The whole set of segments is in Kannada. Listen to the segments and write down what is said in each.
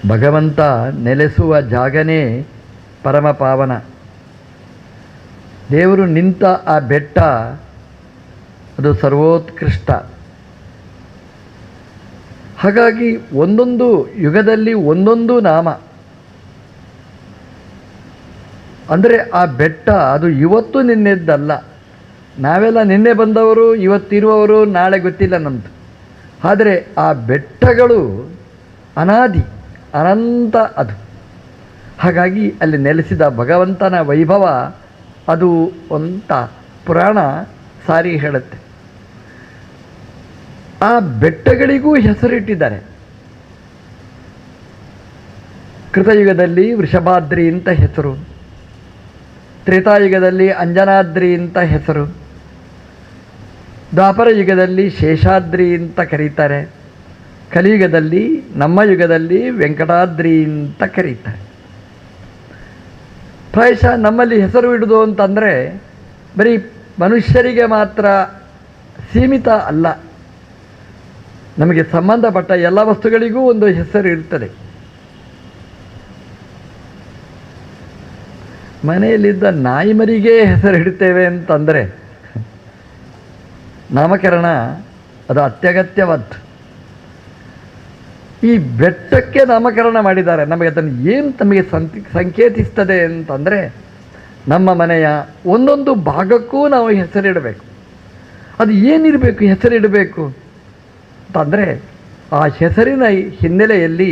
ಭಗವಂತ ನೆಲೆಸುವ ಜಾಗನೇ ಪರಮ ಪಾವನ. ದೇವರು ನಿಂತ ಆ ಬೆಟ್ಟ ಅದು ಸರ್ವೋತ್ಕೃಷ್ಟ. ಹಾಗಾಗಿ ಒಂದೊಂದು ಯುಗದಲ್ಲಿ ಒಂದೊಂದು ನಾಮ. ಅಂದರೆ ಆ ಬೆಟ್ಟ ಅದು ಇವತ್ತು ನಿನ್ನೆದ್ದಲ್ಲ. ನಾವೆಲ್ಲ ನಿನ್ನೆ ಬಂದವರು, ಇವತ್ತಿರುವವರು, ನಾಳೆ ಗೊತ್ತಿಲ್ಲ ನಮ್ಮದು. ಆದರೆ ಆ ಬೆಟ್ಟಗಳು ಅನಾದಿ, ಅನಂತ ಅದು. ಹಾಗಾಗಿ ಅಲ್ಲಿ ನೆಲೆಸಿದ ಭಗವಂತನ ವೈಭವ ಅದು ಅಂತ ಪುರಾಣ ಸಾರಿ ಹೇಳುತ್ತೆ. ಆ ಬೆಟ್ಟಗಳಿಗೂ ಹೆಸರಿಟ್ಟಿದ್ದಾರೆ. ಕೃತಯುಗದಲ್ಲಿ ವೃಷಭಾದ್ರಿ ಅಂತ ಹೆಸರು, ತ್ರೇತಾಯುಗದಲ್ಲಿ ಅಂಜನಾದ್ರಿ ಅಂತ ಹೆಸರು, ದ್ವಾಪರ ಯುಗದಲ್ಲಿ ಶೇಷಾದ್ರಿ ಅಂತ ಕರೀತಾರೆ, ಕಲಿಯುಗದಲ್ಲಿ ನಮ್ಮ ಯುಗದಲ್ಲಿ ವೆಂಕಟಾದ್ರಿ ಅಂತ ಕರೀತಾರೆ. ಪ್ರಾಯಶಃ ನಮ್ಮಲ್ಲಿ ಹೆಸರು ಇಡುವುದು ಅಂತಂದರೆ ಬರೀ ಮನುಷ್ಯರಿಗೆ ಮಾತ್ರ ಸೀಮಿತ ಅಲ್ಲ. ನಮಗೆ ಸಂಬಂಧಪಟ್ಟ ಎಲ್ಲ ವಸ್ತುಗಳಿಗೂ ಒಂದು ಹೆಸರು ಇರ್ತದೆ. ಮನೆಯಲ್ಲಿದ್ದ ನಾಯಿ ಮರಿಗೆ ಹೆಸರು ಇಡ್ತೇವೆ ಅಂತಂದರೆ ನಾಮಕರಣ ಅದು ಅತ್ಯಗತ್ಯವಾದ್ದು. ಈ ಬೆಟ್ಟಕ್ಕೆ ನಾಮಕರಣ ಮಾಡಿದ್ದಾರೆ. ನಮಗೆ ಅದನ್ನು ಏನು ನಮಗೆ ಸಂಕೇತಿಸ್ತದೆ ಅಂತಂದರೆ ನಮ್ಮ ಮನೆಯ ಒಂದೊಂದು ಭಾಗಕ್ಕೂ ನಾವು ಹೆಸರಿಡಬೇಕು. ಅದು ಏನಿರಬೇಕು ಹೆಸರಿಡಬೇಕು ಅಂತಂದರೆ ಆ ಹೆಸರಿನ ಹಿನ್ನೆಲೆಯಲ್ಲಿ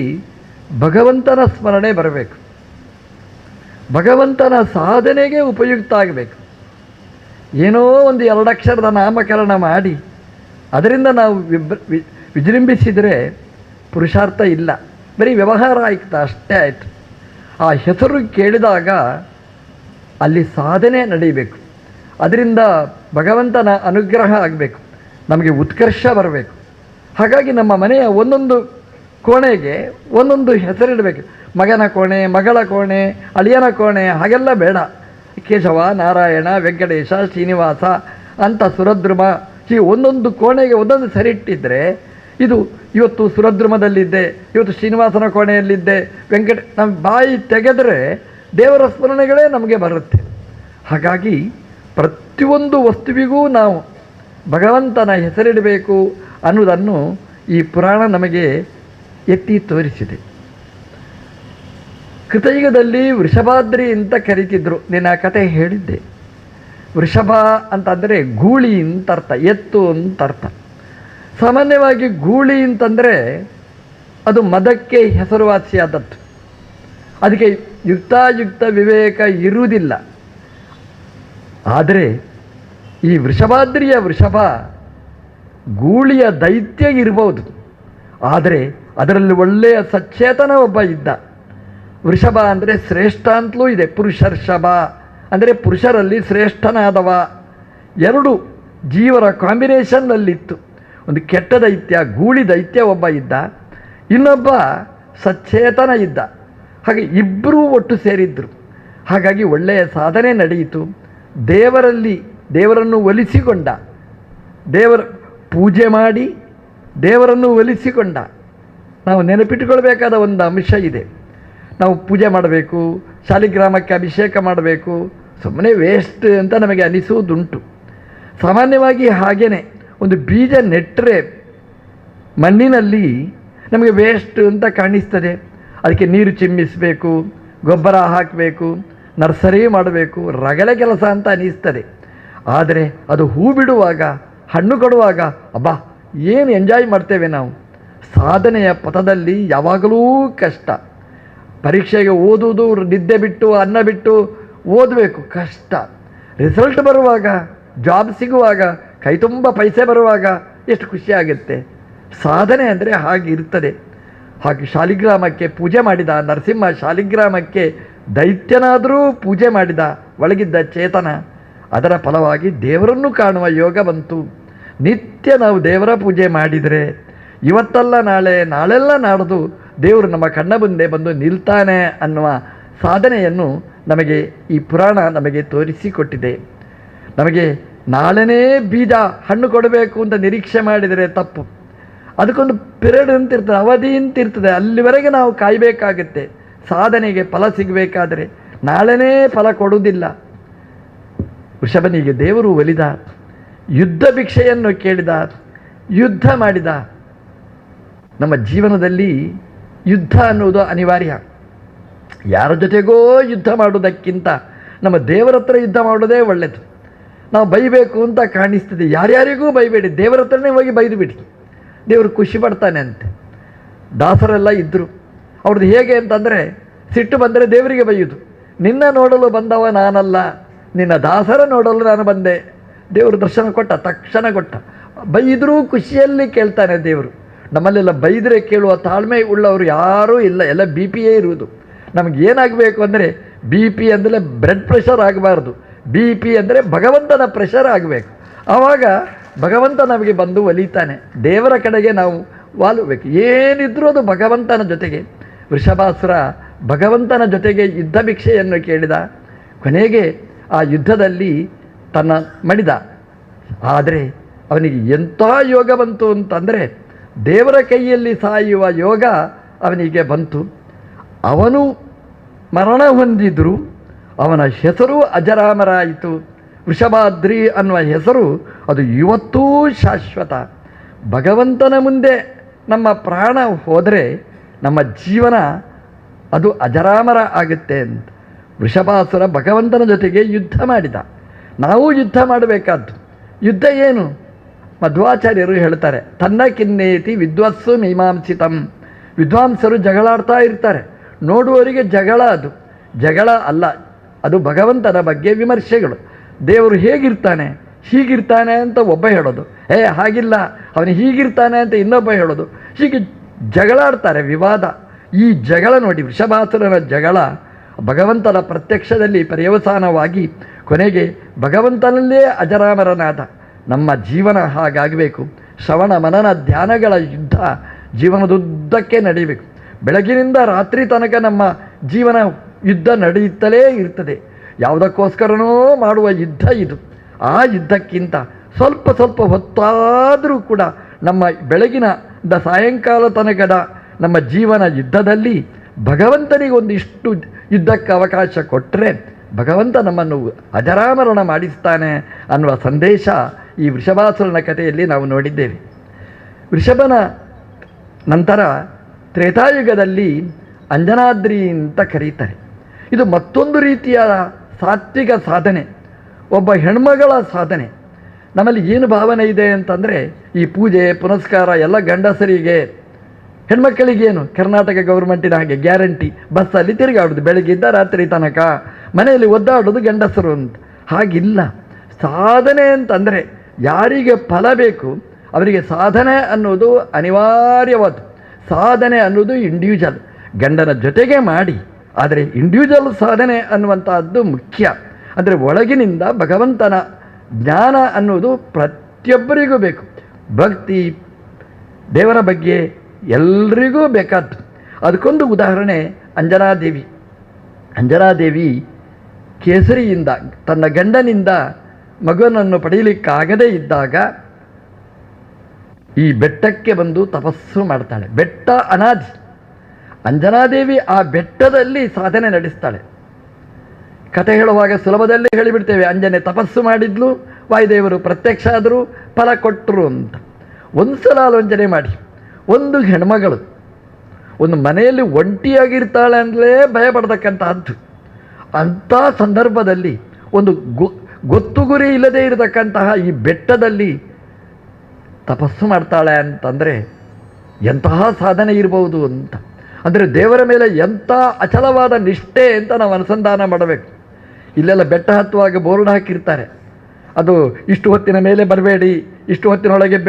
ಭಗವಂತನ ಸ್ಮರಣೆ ಬರಬೇಕು, ಭಗವಂತನ ಸಾಧನೆಗೆ ಉಪಯುಕ್ತ ಆಗಬೇಕು. ಏನೋ ಒಂದು 2 ಅಕ್ಷರದ ನಾಮಕರಣ ಮಾಡಿ ಅದರಿಂದ ನಾವು ವಿಜೃಂಭಿಸಿದರೆ ಪುರುಷಾರ್ಥ ಇಲ್ಲ, ಬರೀ ವ್ಯವಹಾರ ಆಯ್ತು, ಅಷ್ಟೇ ಆಯಿತು. ಆ ಹೆಸರು ಕೇಳಿದಾಗ ಅಲ್ಲಿ ಸಾಧನೆ ನಡೀಬೇಕು, ಅದರಿಂದ ಭಗವಂತನ ಅನುಗ್ರಹ ಆಗಬೇಕು, ನಮಗೆ ಉತ್ಕರ್ಷ ಬರಬೇಕು. ಹಾಗಾಗಿ ನಮ್ಮ ಮನೆಯ ಒಂದೊಂದು ಕೋಣೆಗೆ ಒಂದೊಂದು ಹೆಸರಿಡಬೇಕು. ಮಗನ ಕೋಣೆ, ಮಗಳ ಕೋಣೆ, ಅಳಿಯನ ಕೋಣೆ ಹಾಗೆಲ್ಲ ಬೇಡ. ಕೇಶವ, ನಾರಾಯಣ, ವೆಂಕಟೇಶ, ಶ್ರೀನಿವಾಸ ಅಂತ ಸುರದ್ರುಮ, ಈ ಒಂದೊಂದು ಕೋಣೆಗೆ ಒಂದೊಂದು ಸರಿಟ್ಟಿದ್ದರೆ ಇದು ಇವತ್ತು ಸುರದ್ರುಮದಲ್ಲಿದ್ದೆ, ಇವತ್ತು ಶ್ರೀನಿವಾಸನ ಕೋಣೆಯಲ್ಲಿದ್ದೆ, ನಮ್ಮ ಬಾಯಿ ತೆಗೆದರೆ ದೇವರ ಸ್ಮರಣೆಗಳೇ ನಮಗೆ ಬರುತ್ತೆ. ಹಾಗಾಗಿ ಪ್ರತಿಯೊಂದು ವಸ್ತುವಿಗೂ ನಾವು ಭಗವಂತನ ಹೆಸರಿಡಬೇಕು ಅನ್ನೋದನ್ನು ಈ ಪುರಾಣ ನಮಗೆ ಎತ್ತಿ ತೋರಿಸಿದೆ. ಕೃತಯುಗದಲ್ಲಿ ವೃಷಭಾದ್ರಿ ಅಂತ ಕರೀತಿದ್ರು. ನೀನು ಆ ಕತೆ ಹೇಳಿದ್ದೆ. ವೃಷಭ ಅಂತಂದರೆ ಗೂಳಿ ಅಂತ ಅರ್ಥ, ಎತ್ತು ಅಂತ ಅರ್ಥ. ಸಾಮಾನ್ಯವಾಗಿ ಗೂಳಿ ಅಂತಂದರೆ ಅದು ಮದಕ್ಕೆ ಹೆಸರುವಾಸಿಯಾದದ್ದು. ಅದಕ್ಕೆ ಯುಕ್ತಾಯುಕ್ತ ವಿವೇಕ ಇರುವುದಿಲ್ಲ. ಆದರೆ ಈ ವೃಷಭಾದ್ರಿಯ ವೃಷಭ ಗೂಳಿಯ ದೈತ್ಯ ಇರ್ಬೋದು, ಆದರೆ ಅದರಲ್ಲಿ ಒಳ್ಳೆಯ ಸಚೇತನ ಒಬ್ಬ ಇದ್ದ. ವೃಷಭ ಅಂದರೆ ಶ್ರೇಷ್ಠ ಅಂತಲೂ ಇದೆ. ಪುರುಷರ್ಷಭ ಅಂದರೆ ಪುರುಷರಲ್ಲಿ ಶ್ರೇಷ್ಠನಾದವ. 2 ಜೀವರ ಕಾಂಬಿನೇಷನ್ನಲ್ಲಿತ್ತು. ಒಂದು ಕೆಟ್ಟ ದೈತ್ಯ, ಗೂಳಿ ದೈತ್ಯ ಒಬ್ಬ ಇದ್ದ, ಇನ್ನೊಬ್ಬ ಸಚೇತನ ಇದ್ದ. ಹಾಗೆ ಇಬ್ಬರೂ ಒಟ್ಟು ಸೇರಿದ್ರು. ಹಾಗಾಗಿ ಒಳ್ಳೆಯ ಸಾಧನೆ ನಡೆಯಿತು. ದೇವರನ್ನು ಒಲಿಸಿಕೊಂಡ, ದೇವರ ಪೂಜೆ ಮಾಡಿ ದೇವರನ್ನು ಒಲಿಸಿಕೊಂಡ. ನಾವು ನೆನಪಿಟ್ಟುಕೊಳ್ಬೇಕಾದ ಒಂದು ಅಂಶ ಇದೆ. ನಾವು ಪೂಜೆ ಮಾಡಬೇಕು, ಶಾಲಿಗ್ರಾಮಕ್ಕೆ ಅಭಿಷೇಕ ಮಾಡಬೇಕು, ಸುಮ್ಮನೆ ವೇಸ್ಟ್ ಅಂತ ನಮಗೆ ಅನಿಸುವುದುಂಟು. ಸಾಮಾನ್ಯವಾಗಿ ಹಾಗೇ ಒಂದು ಬೀಜ ನೆಟ್ಟರೆ ಮಣ್ಣಿನಲ್ಲಿ ನಮಗೆ ವೇಸ್ಟ್ ಅಂತ ಕಾಣಿಸ್ತದೆ. ಅದಕ್ಕೆ ನೀರು ಚಿಮ್ಮಿಸಬೇಕು, ಗೊಬ್ಬರ ಹಾಕಬೇಕು, ನರ್ಸರಿ ಮಾಡಬೇಕು, ರಗಳೆ ಕೆಲಸ ಅಂತ ಅನ್ನಿಸ್ತದೆ. ಆದರೆ ಅದು ಹೂ ಬಿಡುವಾಗ, ಹಣ್ಣು ಕೊಡುವಾಗ ಅಬ್ಬಾ ಏನು ಎಂಜಾಯ್ ಮಾಡ್ತೇವೆ ನಾವು. ಸಾಧನೆಯ ಪಥದಲ್ಲಿ ಯಾವಾಗಲೂ ಕಷ್ಟ. ಪರೀಕ್ಷೆಗೆ ಓದುವುದು, ನಿದ್ದೆ ಬಿಟ್ಟು ಅನ್ನ ಬಿಟ್ಟು ಓದಬೇಕು, ಕಷ್ಟ. ರಿಸಲ್ಟ್ ಬರುವಾಗ, ಜಾಬ್ ಸಿಗುವಾಗ, ಕೈ ತುಂಬ ಪೈಸೆ ಬರುವಾಗ ಎಷ್ಟು ಖುಷಿಯಾಗುತ್ತೆ. ಸಾಧನೆ ಅಂದರೆ ಹಾಗಿರ್ತದೆ. ಹಾಗೆ ಶಾಲಿಗ್ರಾಮಕ್ಕೆ ಪೂಜೆ ಮಾಡಿದ ನರಸಿಂಹ, ಶಾಲಿಗ್ರಾಮಕ್ಕೆ ದೈತ್ಯನಾದರೂ ಪೂಜೆ ಮಾಡಿದ, ಒಳಗಿದ್ದ ಚೇತನ. ಅದರ ಫಲವಾಗಿ ದೇವರನ್ನು ಕಾಣುವ ಯೋಗ ಬಂತು. ನಿತ್ಯ ನಾವು ದೇವರ ಪೂಜೆ ಮಾಡಿದರೆ ಇವತ್ತಲ್ಲ ನಾಳೆ, ನಾಳೆಲ್ಲ ನಾಡ್ದು ದೇವರು ನಮ್ಮ ಕಣ್ಣ ಮುಂದೆ ಬಂದು ನಿಲ್ತಾನೆ ಅನ್ನುವ ಸಾಧನೆಯನ್ನು ನಮಗೆ ಈ ಪುರಾಣ ನಮಗೆ ತೋರಿಸಿಕೊಟ್ಟಿದೆ. ನಮಗೆ ನಾಳೆನೇ ಬೀಜ ಹಣ್ಣು ಕೊಡಬೇಕು ಅಂತ ನಿರೀಕ್ಷೆ ಮಾಡಿದರೆ ತಪ್ಪು. ಅದಕ್ಕೊಂದು ಪಿರಿಯಡ್ ಅಂತಿರ್ತದೆ, ಅವಧಿ ಅಂತಿರ್ತದೆ. ಅಲ್ಲಿವರೆಗೆ ನಾವು ಕಾಯಬೇಕಾಗತ್ತೆ. ಸಾಧನೆಗೆ ಫಲ ಸಿಗಬೇಕಾದರೆ ನಾಳೆನೇ ಫಲ ಕೊಡುವುದಿಲ್ಲ. ವೃಷಭನಿಗೆ ದೇವರು ಒಲಿದ, ಯುದ್ಧ ಭಿಕ್ಷೆಯನ್ನು ಕೇಳಿದ, ಯುದ್ಧ ಮಾಡಿದ. ನಮ್ಮ ಜೀವನದಲ್ಲಿ ಯುದ್ಧ ಅನ್ನುವುದು ಅನಿವಾರ್ಯ. ಯಾರ ಜೊತೆಗೋ ಯುದ್ಧ ಮಾಡೋದಕ್ಕಿಂತ ನಮ್ಮ ದೇವರ ಹತ್ರ ಯುದ್ಧ ಮಾಡೋದೇ ಒಳ್ಳೆಯದು. ನಾವು ಬೈಬೇಕು ಅಂತ ಕಾಣಿಸ್ತದೆ, ಯಾರ್ಯಾರಿಗೂ ಬೈಬೇಡಿ, ದೇವರ ಹತ್ರನೇ ಹೋಗಿ ಬೈದು ಬಿಡಿ, ದೇವರು ಖುಷಿ ಪಡ್ತಾನೆ ಅಂತೆ. ದಾಸರೆಲ್ಲ ಇದ್ದರು. ಅವ್ರದ್ದು ಹೇಗೆ ಅಂತಂದರೆ, ಸಿಟ್ಟು ಬಂದರೆ ದೇವರಿಗೆ ಬೈಯುವುದು. ನಿನ್ನ ನೋಡಲು ಬಂದವ ನಾನಲ್ಲ, ನಿನ್ನ ದಾಸರ ನೋಡಲು ನಾನು ಬಂದೆ. ದೇವರು ದರ್ಶನ ಕೊಟ್ಟ, ತಕ್ಷಣ ಕೊಟ್ಟ. ಬೈದರೂ ಖುಷಿಯಲ್ಲಿ ಕೇಳ್ತಾನೆ ದೇವರು. ನಮ್ಮಲ್ಲೆಲ್ಲ ಬೈದರೆ ಕೇಳುವ ತಾಳ್ಮೆ ಉಳ್ಳವರು ಯಾರೂ ಇಲ್ಲ, ಎಲ್ಲ ಬಿ ಪಿಯೇ ಇರುವುದು. ನಮಗೇನಾಗಬೇಕು ಅಂದರೆ, ಬಿ ಪಿ ಅಂದರೆ ಬ್ಲಡ್ ಪ್ರೆಷರ್ ಆಗಬಾರ್ದು, ಬಿ ಪಿ ಅಂದರೆ ಭಗವಂತನ ಪ್ರೆಷರ್ ಆಗಬೇಕು. ಆವಾಗ ಭಗವಂತ ನಮಗೆ ಬಂದು ಒಲಿತಾನೆ. ದೇವರ ಕಡೆಗೆ ನಾವು ವಾಲಬೇಕು. ಏನಿದ್ರೂ ಅದು ಭಗವಂತನ ಜೊತೆಗೆ. ವೃಷಭಾಸುರ ಭಗವಂತನ ಜೊತೆಗೆ ಯುದ್ಧ ಭಿಕ್ಷೆಯನ್ನು ಕೇಳಿದ. ಕೊನೆಗೆ ಆ ಯುದ್ಧದಲ್ಲಿ ತನ್ನ ಮಡಿದ. ಆದರೆ ಅವನಿಗೆ ಎಂಥ ಯೋಗ ಬಂತು ಅಂತಂದರೆ, ದೇವರ ಕೈಯಲ್ಲಿ ಸಾಯುವ ಯೋಗ ಅವನಿಗೆ ಬಂತು. ಅವನು ಮರಣ ಹೊಂದಿದ್ರು, ಅವನ ಹೆಸರು ಅಜರಾಮರ ಆಯಿತು. ವೃಷಭಾದ್ರಿ ಅನ್ನುವ ಹೆಸರು ಅದು ಇವತ್ತೂ ಶಾಶ್ವತ. ಭಗವಂತನ ಮುಂದೆ ನಮ್ಮ ಪ್ರಾಣ ಹೋದರೆ ನಮ್ಮ ಜೀವನ ಅದು ಅಜರಾಮರ ಆಗುತ್ತೆ ಅಂತ. ವೃಷಭಾಸುರ ಭಗವಂತನ ಜೊತೆಗೆ ಯುದ್ಧ ಮಾಡಿದ. ನಾವು ಯುದ್ಧ ಮಾಡಬೇಕಾದ್ದು. ಯುದ್ಧ ಏನು? ಮಧ್ವಾಚಾರ್ಯರು ಹೇಳ್ತಾರೆ, ತನ್ನ ಕಿನ್ನೇತಿ ವಿದ್ವತ್ಸು ಮೀಮಾಂಸಿತಂ. ವಿದ್ವಾಂಸರು ಜಗಳಾಡ್ತಾ ಇರ್ತಾರೆ, ನೋಡುವವರಿಗೆ ಜಗಳ. ಅದು ಜಗಳ ಅಲ್ಲ, ಅದು ಭಗವಂತನ ಬಗ್ಗೆ ವಿಮರ್ಶೆಗಳು. ದೇವರು ಹೇಗಿರ್ತಾನೆ, ಹೀಗಿರ್ತಾನೆ ಅಂತ ಒಬ್ಬ ಹೇಳೋದು, ಹಾಗಿಲ್ಲ ಅವನು ಹೀಗಿರ್ತಾನೆ ಅಂತ ಇನ್ನೊಬ್ಬ ಹೇಳೋದು. ಹೀಗೆ ಜಗಳಾಡ್ತಾರೆ, ವಿವಾದ. ಈ ಜಗಳ ನೋಡಿ, ವೃಷಭಾಸುರನ ಜಗಳ ಭಗವಂತನ ಪ್ರತ್ಯಕ್ಷದಲ್ಲಿ ಪರ್ಯವಸಾನವಾಗಿ ಕೊನೆಗೆ ಭಗವಂತನಲ್ಲೇ ಅಜರಾಮರನಾದ. ನಮ್ಮ ಜೀವನ ಹಾಗಾಗಬೇಕು. ಶ್ರವಣ ಮನನ ಧ್ಯಾನಗಳ ಯುದ್ಧ ಜೀವನದುದ್ದಕ್ಕೆ ನಡೀಬೇಕು. ಬೆಳಗಿನಿಂದ ರಾತ್ರಿ ತನಕ ನಮ್ಮ ಜೀವನ ಯುದ್ಧ ನಡೆಯುತ್ತಲೇ ಇರ್ತದೆ. ಯಾವುದಕ್ಕೋಸ್ಕರನೋ ಮಾಡುವ ಯುದ್ಧ ಇದು. ಆ ಯುದ್ಧಕ್ಕಿಂತ ಸ್ವಲ್ಪ ಸ್ವಲ್ಪ ಹೊತ್ತಾದರೂ ಕೂಡ ನಮ್ಮ ಬೆಳಗಿನ ಸಾಯಂಕಾಲ ತನಕದ ನಮ್ಮ ಜೀವನ ಯುದ್ಧದಲ್ಲಿ ಭಗವಂತನಿಗೆ ಒಂದಿಷ್ಟು ಯುದ್ಧಕ್ಕೆ ಅವಕಾಶ ಕೊಟ್ಟರೆ ಭಗವಂತ ನಮ್ಮನ್ನು ಅಜರಾಮರಣ ಮಾಡಿಸ್ತಾನೆ ಅನ್ನುವ ಸಂದೇಶ ಈ ವೃಷಭಾಸುರನ ಕಥೆಯಲ್ಲಿ ನಾವು ನೋಡಿದ್ದೇವೆ. ವೃಷಭನ ನಂತರ ತ್ರೇತಾಯುಗದಲ್ಲಿ ಅಂಜನಾದ್ರಿ ಅಂತ ಕರೀತಾರೆ. ಇದು ಮತ್ತೊಂದು ರೀತಿಯ ಸಾತ್ವಿಕ ಸಾಧನೆ, ಒಬ್ಬ ಹೆಣ್ಮಗಳ ಸಾಧನೆ. ನಮ್ಮಲ್ಲಿ ಏನು ಭಾವನೆ ಇದೆ ಅಂತಂದರೆ, ಈ ಪೂಜೆ ಪುನಸ್ಕಾರ ಎಲ್ಲ ಗಂಡಸರಿಗೆ, ಹೆಣ್ಮಕ್ಕಳಿಗೇನು ಕರ್ನಾಟಕ ಗೌರ್ಮೆಂಟಿನ ಹಾಗೆ ಗ್ಯಾರಂಟಿ, ಬಸ್ಸಲ್ಲಿ ತಿರುಗಾಡೋದು ಬೆಳಗ್ಗಿಂದ ರಾತ್ರಿ ತನಕ, ಮನೆಯಲ್ಲಿ ಒದ್ದಾಡೋದು ಗಂಡಸರು ಅಂತ. ಹಾಗಿಲ್ಲ. ಸಾಧನೆ ಅಂತಂದರೆ ಯಾರಿಗೆ ಫಲ ಬೇಕು ಅವರಿಗೆ ಸಾಧನೆ ಅನ್ನೋದು ಅನಿವಾರ್ಯವಾದ. ಸಾಧನೆ ಅನ್ನೋದು ಇಂಡಿವಿಜುವಲ್, ಗಂಡನ ಜೊತೆಗೆ ಮಾಡಿ. ಆದರೆ ಇಂಡಿವಿಜುವಲ್ ಸಾಧನೆ ಅನ್ನುವಂಥದ್ದು ಮುಖ್ಯ. ಅಂದರೆ ಒಳಗಿನಿಂದ ಭಗವಂತನ ಜ್ಞಾನ ಅನ್ನೋದು ಪ್ರತಿಯೊಬ್ಬರಿಗೂ ಬೇಕು. ಭಕ್ತಿ ದೇವರ ಬಗ್ಗೆ ಎಲ್ರಿಗೂ ಬೇಕಾದ್ದು. ಅದಕ್ಕೊಂದು ಉದಾಹರಣೆ ಅಂಜನಾದೇವಿ. ಅಂಜನಾದೇವಿ ಕೇಸರಿಯಿಂದ ತನ್ನ ಗಂಡನಿಂದ ಮಗನನ್ನು ಪಡೆಯಲಿಕ್ಕಾಗದೇ ಇದ್ದಾಗ ಈ ಬೆಟ್ಟಕ್ಕೆ ಬಂದು ತಪಸ್ಸು ಮಾಡ್ತಾಳೆ. ಬೆಟ್ಟ ಅನಾದಿ. ಅಂಜನಾದೇವಿ ಆ ಬೆಟ್ಟದಲ್ಲಿ ಸಾಧನೆ ನಡೆಸ್ತಾಳೆ. ಕತೆ ಹೇಳುವಾಗ ಸುಲಭದಲ್ಲಿ ಹೇಳಿಬಿಡ್ತೇವೆ, ಅಂಜನೆ ತಪಸ್ಸು ಮಾಡಿದ್ಲು, ವಾಯುದೇವರು ಪ್ರತ್ಯಕ್ಷ ಆದರು, ಫಲ ಕೊಟ್ಟರು ಅಂತ. ಒಂದು ಸಲ ಆಲೋಚನೆ ಮಾಡಿ, ಒಂದು ಹೆಣ್ಮಗಳು ಒಂದು ಮನೆಯಲ್ಲಿ ಒಂಟಿಯಾಗಿರ್ತಾಳೆ ಅಂದರೆ ಭಯ ಪಡ್ತಕ್ಕಂತಹದ್ದು. ಅಂಥ ಸಂದರ್ಭದಲ್ಲಿ ಒಂದು ಗೊತ್ತು ಗುರಿ ಇಲ್ಲದೆ ಇರತಕ್ಕಂತಹ ಈ ಬೆಟ್ಟದಲ್ಲಿ ತಪಸ್ಸು ಮಾಡ್ತಾಳೆ ಅಂತಂದರೆ ಎಂತಹ ಸಾಧನೆ ಇರಬಹುದು ಅಂತ. ಅಂದರೆ ದೇವರ ಮೇಲೆ ಎಂಥ ಅಚಲವಾದ ನಿಷ್ಠೆ ಅಂತ ನಾವು ಅನುಸಂಧಾನ ಮಾಡಬೇಕು. ಇಲ್ಲೆಲ್ಲ ಬೆಟ್ಟ ಹತ್ತುವಾಗ ಬೋರ್ಡ್ ಹಾಕಿರ್ತಾರೆ, ಅದು ಇಷ್ಟು ಹೊತ್ತಿನ ಮೇಲೆ ಬರಬೇಡಿ, ಇಷ್ಟು ಹೊತ್ತಿನೊಳಗೆ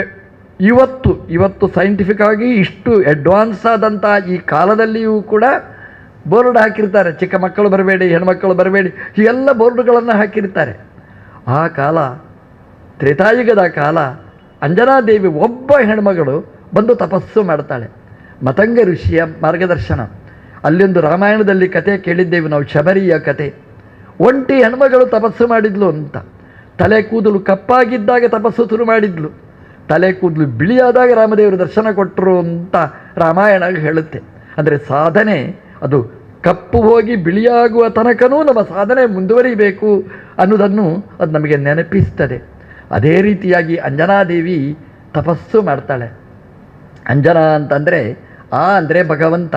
ಇವತ್ತು ಸೈಂಟಿಫಿಕ್ ಆಗಿ ಇಷ್ಟು ಅಡ್ವಾನ್ಸ್ ಆದಂಥ ಈ ಕಾಲದಲ್ಲಿಯೂ ಕೂಡ ಬೋರ್ಡ್ ಹಾಕಿರ್ತಾರೆ, ಚಿಕ್ಕ ಮಕ್ಕಳು ಬರಬೇಡಿ, ಹೆಣ್ಮಕ್ಕಳು ಬರಬೇಡಿ, ಹೀಗೆಲ್ಲ ಬೋರ್ಡ್ಗಳನ್ನು ಹಾಕಿರ್ತಾರೆ. ಆ ಕಾಲ ತ್ರೇತಾಯುಗದ ಕಾಲ. ಅಂಜನಾದೇವಿ ಒಬ್ಬ ಹೆಣ್ಮಗಳು ಬಂದು ತಪಸ್ಸು ಮಾಡ್ತಾಳೆ. ಮತಂಗ ಋಷಿಯ ಮಾರ್ಗದರ್ಶನ. ಅಲ್ಲೊಂದು ರಾಮಾಯಣದಲ್ಲಿ ಕತೆ ಕೇಳಿದ್ದೇವೆ ನಾವು, ಶಬರಿಯ ಕತೆ. ಒಂಟಿ ಹೆಣ್ಮಗಳು ತಪಸ್ಸು ಮಾಡಿದ್ಲು ಅಂತ. ತಲೆ ಕೂದಲು ಕಪ್ಪಾಗಿದ್ದಾಗ ತಪಸ್ಸು ಶುರು ಮಾಡಿದ್ಲು. ತಲೆ ಕೂದಲು ಬಿಳಿಯಾದಾಗ ರಾಮದೇವರು ದರ್ಶನ ಕೊಟ್ಟರು ಅಂತ ರಾಮಾಯಣ ಹೇಳುತ್ತೆ. ಅಂದರೆ ಸಾಧನೆ ಅದು ಕಪ್ಪು ಹೋಗಿ ಬಿಳಿಯಾಗುವ ತನಕನೂ ನಮ್ಮ ಸಾಧನೆ ಮುಂದುವರಿಬೇಕು ಅನ್ನೋದನ್ನು ಅದು ನಮಗೆ ನೆನಪಿಸ್ತದೆ. ಅದೇ ರೀತಿಯಾಗಿ ಅಂಜನಾದೇವಿ ತಪಸ್ಸು ಮಾಡ್ತಾಳೆ. ಅಂಜನಾ ಅಂತಂದರೆ ಆ ಅಂದರೆ ಭಗವಂತ,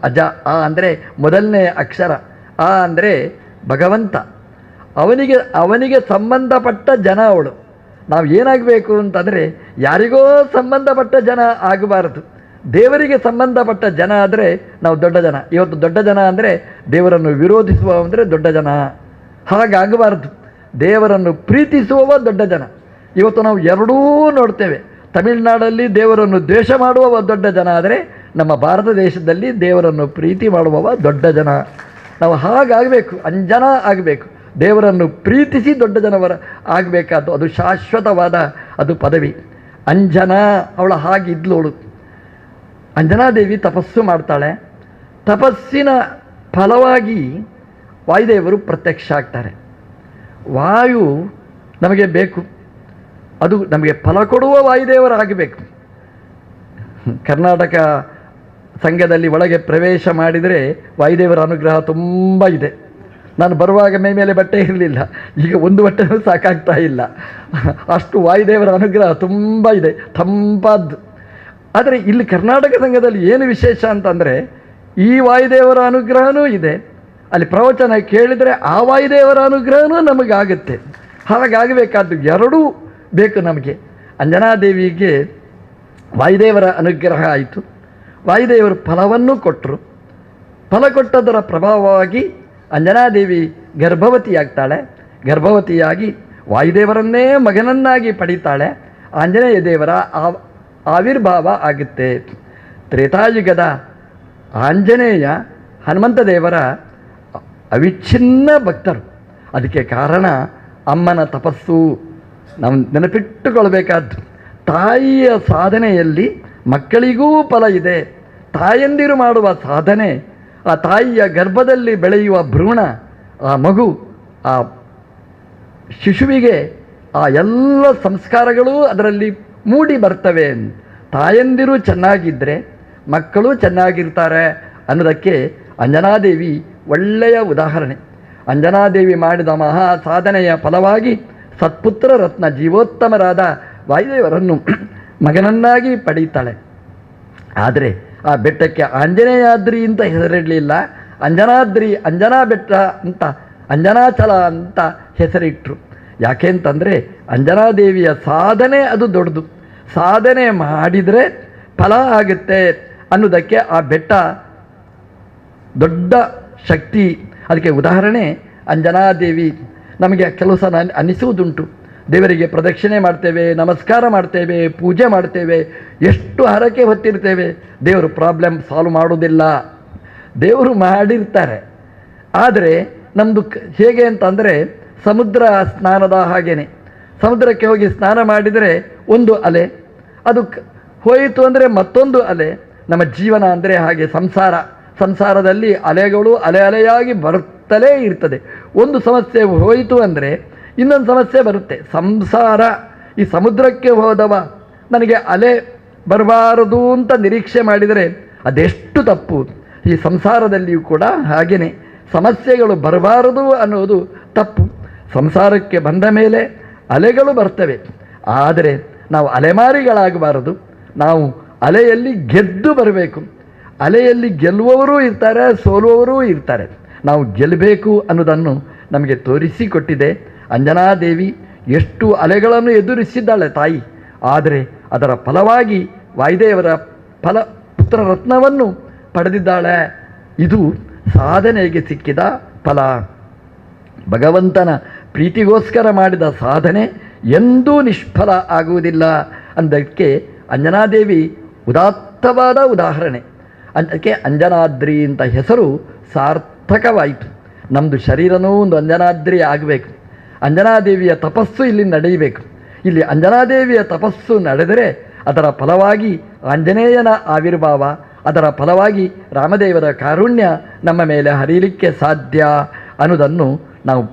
ಅಜ, ಆ ಅಂದರೆ ಮೊದಲನೇ ಅಕ್ಷರ, ಆ ಅಂದರೆ ಭಗವಂತ. ಅವನಿಗೆ ಸಂಬಂಧಪಟ್ಟ ಜನ ಅವಳು. ನಾವು ಏನಾಗಬೇಕು ಅಂತಂದರೆ ಯಾರಿಗೋ ಸಂಬಂಧಪಟ್ಟ ಜನ ಆಗಬಾರದು, ದೇವರಿಗೆ ಸಂಬಂಧಪಟ್ಟ ಜನ ಆದರೆ ನಾವು ದೊಡ್ಡ ಜನ. ಇವತ್ತು ದೊಡ್ಡ ಜನ ಅಂದರೆ ದೇವರನ್ನು ವಿರೋಧಿಸುವ ಅಂದರೆ ದೊಡ್ಡ ಜನ, ಹಾಗಾಗಬಾರ್ದು. ದೇವರನ್ನು ಪ್ರೀತಿಸುವವ ದೊಡ್ಡ ಜನ. ಇವತ್ತು ನಾವು ಎರಡೂ ನೋಡ್ತೇವೆ. ತಮಿಳುನಾಡಲ್ಲಿ ದೇವರನ್ನು ದ್ವೇಷ ಮಾಡುವವ ದೊಡ್ಡ ಜನ ಆದರೆ ನಮ್ಮ ಭಾರತ ದೇಶದಲ್ಲಿ ದೇವರನ್ನು ಪ್ರೀತಿ ಮಾಡುವವ ದೊಡ್ಡ ಜನ. ನಾವು ಹಾಗಾಗಬೇಕು, ಅಂಜನ ಆಗಬೇಕು. ದೇವರನ್ನು ಪ್ರೀತಿಸಿ ದೊಡ್ಡ ಜನವರ ಆಗಬೇಕಾದ್ದು, ಅದು ಶಾಶ್ವತವಾದ ಅದು ಪದವಿ. ಅಂಜನಾ ಅವಳ ಹಾಗಿದ್ಲೋಳು. ಅಂಜನಾದೇವಿ ತಪಸ್ಸು ಮಾಡ್ತಾಳೆ. ತಪಸ್ಸಿನ ಫಲವಾಗಿ ವಾಯುದೇವರು ಪ್ರತ್ಯಕ್ಷ ಆಗ್ತಾರೆ. ವಾಯು ನಮಗೆ ಬೇಕು, ಅದು ನಮಗೆ ಫಲ ಕೊಡುವ ವಾಯುದೇವರಾಗಬೇಕು. ಕರ್ನಾಟಕ ಸಂಘದಲ್ಲಿ ಒಳಗೆ ಪ್ರವೇಶ ಮಾಡಿದರೆ ವಾಯುದೇವರ ಅನುಗ್ರಹ ತುಂಬ ಇದೆ. ನಾನು ಬರುವಾಗ ಮೈ ಮೇಲೆ ಬಟ್ಟೆ ಇರಲಿಲ್ಲ, ಈಗ ಒಂದು ಬಟ್ಟೆನೂ ಸಾಕಾಗ್ತಾ ಇಲ್ಲ, ಅಷ್ಟು ವಾಯುದೇವರ ಅನುಗ್ರಹ ತುಂಬ ಇದೆ, ತಂಪಾದ್ದು. ಆದರೆ ಇಲ್ಲಿ ಕರ್ನಾಟಕ ಸಂಘದಲ್ಲಿ ಏನು ವಿಶೇಷ ಅಂತಂದರೆ ಈ ವಾಯುದೇವರ ಅನುಗ್ರಹವೂ ಇದೆ, ಅಲ್ಲಿ ಪ್ರವಚನ ಕೇಳಿದರೆ ಆ ವಾಯುದೇವರ ಅನುಗ್ರಹವೂ ನಮಗಾಗುತ್ತೆ. ಹಾಗಾಗಬೇಕಾದ್ದು ಎರಡೂ ಬೇಕು ನಮಗೆ. ಅಂಜನಾದೇವಿಗೆ ವಾಯುದೇವರ ಅನುಗ್ರಹ ಆಯಿತು, ವಾಯುದೇವರು ಫಲವನ್ನು ಕೊಟ್ಟರು. ಫಲ ಕೊಟ್ಟದರ ಪ್ರಭಾವವಾಗಿ ಅಂಜನಾದೇವಿ ಗರ್ಭವತಿಯಾಗ್ತಾಳೆ. ಗರ್ಭವತಿಯಾಗಿ ವಾಯುದೇವರನ್ನೇ ಮಗನನ್ನಾಗಿ ಪಡೀತಾಳೆ. ಆಂಜನೇಯ ದೇವರ ಆವಿರ್ಭಾವ ಆಗುತ್ತೆ. ತ್ರೇತಾಯುಗದ ಆಂಜನೇಯ ಹನುಮಂತ ದೇವರ ಅವಿಚ್ಛಿನ್ನ ಭಕ್ತರು. ಅದಕ್ಕೆ ಕಾರಣ ಅಮ್ಮನ ತಪಸ್ಸು. ನಾವು ನೆನಪಿಟ್ಟುಕೊಳ್ಬೇಕಾದ್ದು, ತಾಯಿಯ ಸಾಧನೆಯಲ್ಲಿ ಮಕ್ಕಳಿಗೂ ಫಲ ಇದೆ. ತಾಯಂದಿರು ಮಾಡುವ ಸಾಧನೆ, ಆ ತಾಯಿಯ ಗರ್ಭದಲ್ಲಿ ಬೆಳೆಯುವ ಭ್ರೂಣ, ಆ ಮಗು, ಆ ಶಿಶುವಿಗೆ ಆ ಎಲ್ಲ ಸಂಸ್ಕಾರಗಳು ಅದರಲ್ಲಿ ಮೂಡಿ ಬರ್ತವೆ. ತಾಯಂದಿರು ಚೆನ್ನಾಗಿದ್ದರೆ ಮಕ್ಕಳು ಚೆನ್ನಾಗಿರ್ತಾರೆ ಅನ್ನೋದಕ್ಕೆ ಅಂಜನಾದೇವಿ ಒಳ್ಳೆಯ ಉದಾಹರಣೆ. ಅಂಜನಾದೇವಿ ಮಾಡಿದ ಮಹಾ ಸಾಧನೆಯ ಫಲವಾಗಿ ಸತ್ಪುತ್ರ ರತ್ನ ಜೀವೋತ್ತಮರಾದ ವಾಯುದೇವರನ್ನು ಮಗನನ್ನಾಗಿ ಪಡೀತಾಳೆ. ಆದರೆ ಆ ಬೆಟ್ಟಕ್ಕೆ ಆಂಜನೇಯಾದ್ರಿ ಅಂತ ಹೆಸರಿಡಲಿಲ್ಲ, ಅಂಜನಾದ್ರಿ, ಅಂಜನಾ ಬೆಟ್ಟ ಅಂತ, ಅಂಜನಾಚಲ ಅಂತ ಹೆಸರಿಟ್ಟರು. ಯಾಕೆ ಅಂತಂದರೆ ಅಂಜನಾದೇವಿಯ ಸಾಧನೆ ಅದು ದೊಡ್ಡದು. ಸಾಧನೆ ಮಾಡಿದರೆ ಫಲ ಆಗುತ್ತೆ ಅನ್ನೋದಕ್ಕೆ ಆ ಬೆಟ್ಟ ದೊಡ್ಡ ಶಕ್ತಿ. ಅದಕ್ಕೆ ಉದಾಹರಣೆ ಅಂಜನಾದೇವಿ. ನಮಗೆ ಕೆಲವು ಸಲ ಅನಿಸುವುದುಂಟು, ದೇವರಿಗೆ ಪ್ರದಕ್ಷಿಣೆ ಮಾಡ್ತೇವೆ, ನಮಸ್ಕಾರ ಮಾಡ್ತೇವೆ, ಪೂಜೆ ಮಾಡ್ತೇವೆ, ಎಷ್ಟು ಹರಕೆ ಹೊತ್ತಿರ್ತೇವೆ, ದೇವರು ಪ್ರಾಬ್ಲಮ್ ಸಾಲ್ವ್ ಮಾಡೋದಿಲ್ಲ. ದೇವರು ಮಾಡಿರ್ತಾರೆ. ಆದರೆ ನಮ್ಮದು ಹೇಗೆ ಅಂತಂದರೆ ಸಮುದ್ರ ಸ್ನಾನದ ಹಾಗೇನೆ. ಸಮುದ್ರಕ್ಕೆ ಹೋಗಿ ಸ್ನಾನ ಮಾಡಿದರೆ ಒಂದು ಅಲೆ, ಅದು ಹೋಯಿತು ಅಂದರೆ ಮತ್ತೊಂದು ಅಲೆ. ನಮ್ಮ ಜೀವನ ಅಂದರೆ ಹಾಗೆ. ಸಂಸಾರದಲ್ಲಿ ಅಲೆಗಳು ಅಲೆ ಅಲೆಯಾಗಿ ಬರುತ್ತಲೇ ಇರ್ತದೆ. ಒಂದು ಸಮಸ್ಯೆ ಹೋಯಿತು ಅಂದರೆ ಇನ್ನೊಂದು ಸಮಸ್ಯೆ ಬರುತ್ತೆ. ಸಂಸಾರ, ಈ ಸಮುದ್ರಕ್ಕೆ ಹೋದವ ನನಗೆ ಅಲೆ ಬರಬಾರದು ಅಂತ ನಿರೀಕ್ಷೆ ಮಾಡಿದರೆ ಅದೆಷ್ಟು ತಪ್ಪು. ಈ ಸಂಸಾರದಲ್ಲಿಯೂ ಕೂಡ ಹಾಗೆಯೇ ಸಮಸ್ಯೆಗಳು ಬರಬಾರದು ಅನ್ನೋದು ತಪ್ಪು. ಸಂಸಾರಕ್ಕೆ ಬಂದ ಮೇಲೆ ಅಲೆಗಳು ಬರ್ತವೆ, ಆದರೆ ನಾವು ಅಲೆಮಾರಿಗಳಾಗಬಾರದು. ನಾವು ಅಲೆಯಲ್ಲಿ ಗೆದ್ದು ಬರಬೇಕು. ಅಲೆಯಲ್ಲಿ ಗೆಲ್ಲುವವರೂ ಇರ್ತಾರೆ, ಸೋಲುವವರೂ ಇರ್ತಾರೆ. ನಾವು ಗೆಲ್ಲಬೇಕು ಅನ್ನೋದನ್ನು ನಮಗೆ ತೋರಿಸಿಕೊಟ್ಟಿದೆ ಅಂಜನಾದೇವಿ. ಎಷ್ಟು ಅಲೆಗಳನ್ನು ಎದುರಿಸಿದ್ದಾಳೆ ತಾಯಿ, ಆದರೆ ಅದರ ಫಲವಾಗಿ ವಾಯುದೇವರ ಪುತ್ರರತ್ನವನ್ನು ಪಡೆದಿದ್ದಾಳೆ. ಇದು ಸಾಧನೆಗೆ ಸಿಕ್ಕಿದ ಫಲ. ಭಗವಂತನ ಪ್ರೀತಿಗೋಸ್ಕರ ಮಾಡಿದ ಸಾಧನೆ ಎಂದೂ ನಿಷ್ಫಲ ಆಗುವುದಿಲ್ಲ ಅಂದಕ್ಕೆ ಅಂಜನಾದೇವಿ ಉದಾತ್ತವಾದ ಉದಾಹರಣೆ. ಅದಕ್ಕೆ ಅಂಜನಾದ್ರಿ ಅಂತ ಹೆಸರು ಸಾರ್ಥಕವಾಯಿತು. ನಮ್ಮದು ಶರೀರನೂ ಒಂದು ಅಂಜನಾದ್ರಿ ಆಗಬೇಕು. ಅಂಜನಾದೇವಿಯ ತಪಸ್ಸು ಇಲ್ಲಿ ನಡೆಯಬೇಕು. ಇಲ್ಲಿ ಅಂಜನಾದೇವಿಯ ತಪಸ್ಸು ನಡೆದರೆ ಅದರ ಫಲವಾಗಿ ಆಂಜನೇಯನ ಆವಿರ್ಭಾವ, ಅದರ ಫಲವಾಗಿ ರಾಮದೇವರ ಕಾರುಣ್ಯ ನಮ್ಮ ಮೇಲೆ ಹರಿಯಲಿಕ್ಕೆ ಸಾಧ್ಯ ಅನ್ನೋದನ್ನು ನಾವು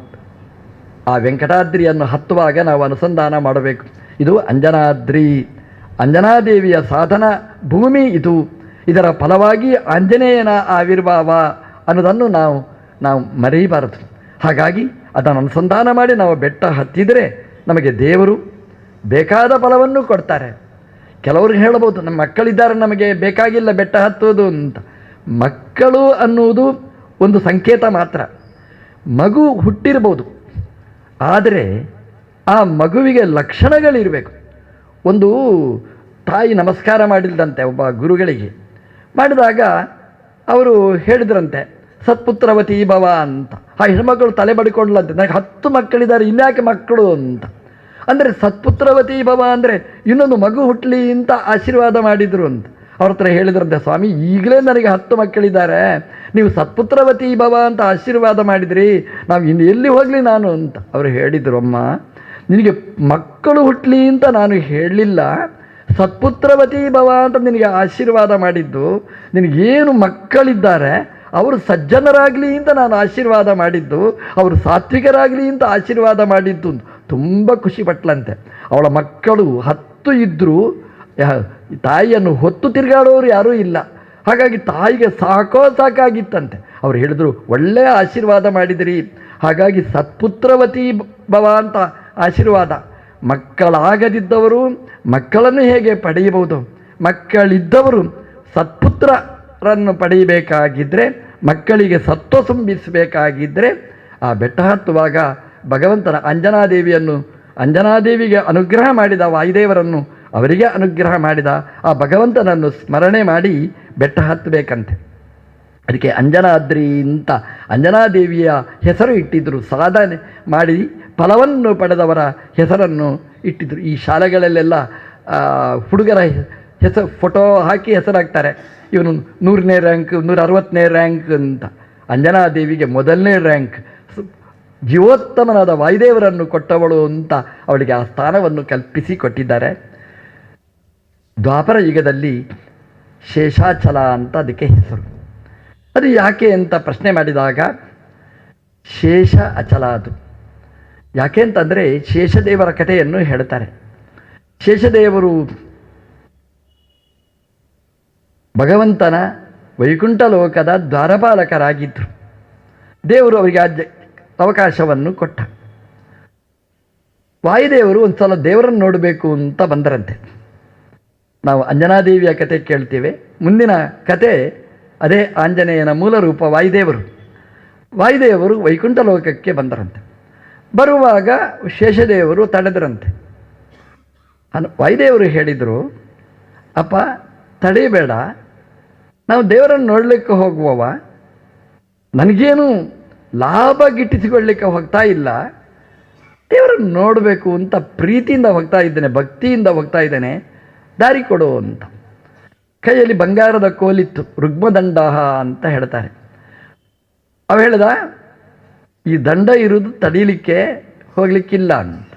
ಆ ವೆಂಕಟಾದ್ರಿಯನ್ನು ಹತ್ತುವಾಗ ನಾವು ಅನುಸಂಧಾನ ಮಾಡಬೇಕು. ಇದು ಅಂಜನಾದ್ರಿ, ಅಂಜನಾದೇವಿಯ ಸಾಧನ ಭೂಮಿ ಇದು. ಇದರ ಫಲವಾಗಿ ಆಂಜನೇಯನ ಆವಿರ್ಭಾವ ಅನ್ನೋದನ್ನು ನಾವು ಮರೆಯಬಾರದು. ಹಾಗಾಗಿ ಅದನ್ನು ಅನುಸಂಧಾನ ಮಾಡಿ ನಾವು ಬೆಟ್ಟ ಹತ್ತಿದರೆ ನಮಗೆ ದೇವರು ಬೇಕಾದ ಫಲವನ್ನು ಕೊಡ್ತಾರೆ. ಕೆಲವರು ಹೇಳ್ಬೋದು, ನಮ್ಮ ಮಕ್ಕಳಿದ್ದಾರೆ, ನಮಗೆ ಬೇಕಾಗಿಲ್ಲ ಬೆಟ್ಟ ಹತ್ತೋದು ಅಂತ. ಮಕ್ಕಳು ಅನ್ನುವುದು ಒಂದು ಸಂಕೇತ ಮಾತ್ರ. ಮಗು ಹುಟ್ಟಿರ್ಬೋದು, ಆದರೆ ಆ ಮಗುವಿಗೆ ಲಕ್ಷಣಗಳಿರಬೇಕು. ಒಂದು ತಾಯಿ ನಮಸ್ಕಾರ ಮಾಡಿಲ್ದಂತೆ ಒಬ್ಬ ಗುರುಗಳಿಗೆ. ಮಾಡಿದಾಗ ಅವರು ಹೇಳಿದ್ರಂತೆ, ಸತ್ಪುತ್ರವತಿ ಭವ ಅಂತ. ಆ ಹೆಣ್ಮಕ್ಕಳು ತಲೆ ಬಡಿಕೊಂಡ್ಲಂತೆ, ನನಗೆ 10 ಮಕ್ಕಳಿದ್ದಾರೆ, ಇನ್ಯಾಕೆ ಮಕ್ಕಳು ಅಂತ. ಅಂದರೆ ಸತ್ಪುತ್ರವತಿ ಭವ ಅಂದರೆ ಇನ್ನೊಂದು ಮಗು ಹುಟ್ಟಲಿ ಅಂತ ಆಶೀರ್ವಾದ ಮಾಡಿದರು ಅಂತ. ಅವ್ರ ಹತ್ರ ಹೇಳಿದ್ರಂತೆ, ಸ್ವಾಮಿ ಈಗಲೇ ನನಗೆ 10 ಮಕ್ಕಳಿದ್ದಾರೆ, ನೀವು ಸತ್ಪುತ್ರವತಿ ಭವ ಅಂತ ಆಶೀರ್ವಾದ ಮಾಡಿದ್ರಿ, ನಾವು ಇನ್ನು ಎಲ್ಲಿ ಹೋಗಲಿ ನಾನು ಅಂತ. ಅವರು ಹೇಳಿದರು, ಅಮ್ಮ ನಿನಗೆ ಮಕ್ಕಳು ಹುಟ್ಟಲಿ ಅಂತ ನಾನು ಹೇಳಲಿಲ್ಲ, ಸತ್ಪುತ್ರವತಿ ಭವ ಅಂತ ನಿನಗೆ ಆಶೀರ್ವಾದ ಮಾಡಿದ್ದು. ನಿನಗೇನು ಮಕ್ಕಳಿದ್ದಾರೆ ಅವರು ಸಜ್ಜನರಾಗಲಿ ಅಂತ ನಾನು ಆಶೀರ್ವಾದ ಮಾಡಿದ್ದು, ಅವರು ಸಾತ್ವಿಕರಾಗಲಿ ಅಂತ ಆಶೀರ್ವಾದ ಮಾಡಿದ್ದು. ತುಂಬ ಖುಷಿಪಟ್ಲಂತೆ. ಅವಳ ಮಕ್ಕಳು 10 ಇದ್ದರೂ ತಾಯಿಯನ್ನು ಹೊತ್ತು ತಿರುಗಾಡೋರು ಯಾರೂ ಇಲ್ಲ. ಹಾಗಾಗಿ ತಾಯಿಗೆ ಸಾಕಾಗಿತ್ತಂತೆ. ಅವ್ರು ಹೇಳಿದ್ರು, ಒಳ್ಳೆಯ ಆಶೀರ್ವಾದ ಮಾಡಿದಿರಿ. ಹಾಗಾಗಿ ಸತ್ಪುತ್ರವತಿ ಭವ ಅಂತ ಆಶೀರ್ವಾದ. ಮಕ್ಕಳಾಗದಿದ್ದವರು ಮಕ್ಕಳನ್ನು ಹೇಗೆ ಪಡೆಯಬಹುದು? ಮಕ್ಕಳಿದ್ದವರು ಸತ್ಪುತ್ರರನ್ನು ಪಡೆಯಬೇಕಾಗಿದ್ದರೆ, ಮಕ್ಕಳಿಗೆ ಸತ್ವ ತುಂಬಿಸಬೇಕಾಗಿದ್ದರೆ ಆ ಬೆಟ್ಟ ಹತ್ತುವಾಗ ಭಗವಂತನ ಅಂಜನಾದೇವಿಗೆ ಅನುಗ್ರಹ ಮಾಡಿದ ವಾಯುದೇವರನ್ನು ಅವರಿಗೆ ಅನುಗ್ರಹ ಮಾಡಿದ ಆ ಭಗವಂತನನ್ನು ಸ್ಮರಣೆ ಮಾಡಿ ಬೆಟ್ಟ ಹತ್ತಬೇಕಂತೆ. ಅದಕ್ಕೆ ಅಂಜನಾದ್ರಿ ಅಂತ ಅಂಜನಾದೇವಿಯ ಹೆಸರು ಇಟ್ಟಿದ್ದರು. ಸಾಧನೆ ಮಾಡಿ ಫಲವನ್ನು ಪಡೆದವರ ಹೆಸರನ್ನು ಇಟ್ಟಿದ್ದರು. ಈ ಶಾಲೆಗಳಲ್ಲೆಲ್ಲ ಹುಡುಗರ ಹೆಸರು ಫೋಟೋ ಹಾಕಿ ಹೆಸರಾಗ್ತಾರೆ. ಇವನು 100ನೇ ರ್ಯಾಂಕ್, 160ನೇ ರ್ಯಾಂಕ್ ಅಂತ. ಅಂಜನಾದೇವಿಗೆ 1ನೇ ರ್ಯಾಂಕ್, ಜೀವೋತ್ತಮನಾದ ವಾಯುದೇವರನ್ನು ಕೊಟ್ಟವಳು ಅಂತ ಅವಳಿಗೆ ಆ ಸ್ಥಾನವನ್ನು ಕಲ್ಪಿಸಿ ಕೊಟ್ಟಿದ್ದಾರೆ. ದ್ವಾಪರ ಯುಗದಲ್ಲಿ ಶೇಷಾಚಲ ಅಂತ ಅದಕ್ಕೆ ಹೆಸರು. ಅದು ಯಾಕೆ ಅಂತ ಪ್ರಶ್ನೆ ಮಾಡಿದಾಗ ಶೇಷ ಅಚಲ ಅದು ಯಾಕೆ ಅಂತಂದರೆ ಶೇಷದೇವರ ಕಥೆಯನ್ನು ಹೇಳ್ತಾರೆ. ಶೇಷದೇವರು ಭಗವಂತನ ವೈಕುಂಠ ಲೋಕದ ದ್ವಾರಪಾಲಕರಾಗಿದ್ದರು. ದೇವರು ಅವರಿಗೆ ಅವಕಾಶವನ್ನು ಕೊಟ್ಟ. ವಾಯುದೇವರು ಒಂದು ಸಲ ದೇವರನ್ನು ನೋಡಬೇಕು ಅಂತ ಬಂದರಂತೆ. ನಾವು ಅಂಜನಾದೇವಿಯ ಕತೆ ಕೇಳ್ತೀವಿ. ಮುಂದಿನ ಕತೆ ಅದೇ ಆಂಜನೇಯನ ಮೂಲ ರೂಪ ವಾಯುದೇವರು. ವಾಯುದೇವರು ವೈಕುಂಠ ಲೋಕಕ್ಕೆ ಬಂದರಂತೆ. ಬರುವಾಗ ಶೇಷದೇವರು ತಡೆದರಂತೆ. ವಾಯುದೇವರು ಹೇಳಿದರು, ಅಪ್ಪ ತಡೆಯಬೇಡ, ನಾವು ದೇವರನ್ನು ನೋಡಲಿಕ್ಕೆ ಹೋಗುವವ, ನನಗೇನು ಲಾಭ ಗಿಟ್ಟಿಸಿಕೊಳ್ಳಲಿಕ್ಕೆ ಹೋಗ್ತಾ ಇಲ್ಲ, ದೇವರನ್ನು ನೋಡಬೇಕು ಅಂತ ಪ್ರೀತಿಯಿಂದ ಹೋಗ್ತಾ ಇದ್ದೇನೆ, ಭಕ್ತಿಯಿಂದ ಹೋಗ್ತಾ ಇದ್ದೇನೆ, ದಾರಿ ಕೊಡು ಅಂತ. ಕೈಯಲ್ಲಿ ಬಂಗಾರದ ಕೋಲಿತ್ತು, ರುಗ್ಮದಂಡ ಅಂತ ಹೇಳ್ತಾರೆ. ಅವ ಹೇಳ್ದ, ಈ ದಂಡ ಇರುವುದು ತಡೀಲಿಕ್ಕೆ ಹೋಗ್ಲಿಕ್ಕಿಲ್ಲ ಅಂತ.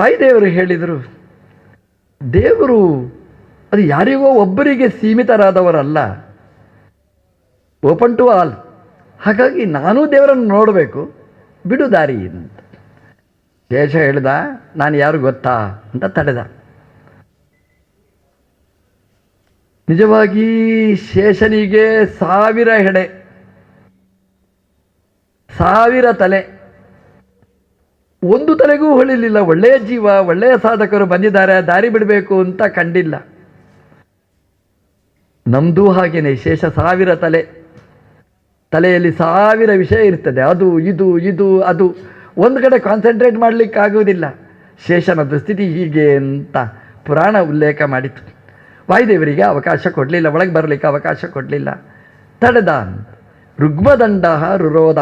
ವಾಯುದೇವರು ಹೇಳಿದರು, ದೇವರು ಅದು ಯಾರಿಗೋ ಒಬ್ಬರಿಗೆ ಸೀಮಿತರಾದವರಲ್ಲ, ಓಪನ್ ಟು ಆಲ್. ಹಾಗಾಗಿ ನಾನೂ ದೇವರನ್ನು ನೋಡಬೇಕು, ಬಿಡು ದಾರಿ ಅಂತ. ಶೇಷ ಹೇಳ್ದ, ನಾನು ಯಾರು ಗೊತ್ತಾ ಅಂತ ತಡೆದ. ನಿಜವಾಗಿ ಶೇಷನಿಗೆ 1000 ಹೆಡೆ, 1000 ತಲೆ, ಒಂದು ತಲೆಗೂ ಹೊಳಿಲಿಲ್ಲ. ಒಳ್ಳೆಯ ಜೀವ, ಒಳ್ಳೆಯ ಸಾಧಕರು ಬಂದಿದ್ದಾರೆ, ದಾರಿ ಬಿಡಬೇಕು ಅಂತ ಕಂಡಿಲ್ಲ. ನಮ್ಮದು ಹಾಗೇನೆ, ಶೇಷ 1000 ತಲೆ, ತಲೆಯಲ್ಲಿ 1000 ವಿಷಯ ಇರ್ತದೆ, ಅದು ಇದು ಇದು ಅದು, ಒಂದು ಕಡೆ ಕಾನ್ಸಂಟ್ರೇಟ್ ಮಾಡಲಿಕ್ಕಾಗುವುದಿಲ್ಲ. ಶೇಷನ ದುಸ್ಥಿತಿ ಹೀಗೆ ಅಂತ ಪುರಾಣ ಉಲ್ಲೇಖ ಮಾಡಿತು. ವಾಯುದೇವರಿಗೆ ಅವಕಾಶ ಕೊಡಲಿಲ್ಲ, ಒಳಗೆ ಬರಲಿಕ್ಕೆ ಅವಕಾಶ ಕೊಡಲಿಲ್ಲ, ತಡೆದ. ರುಗ್ಮದಂಡ ರುರೋಧ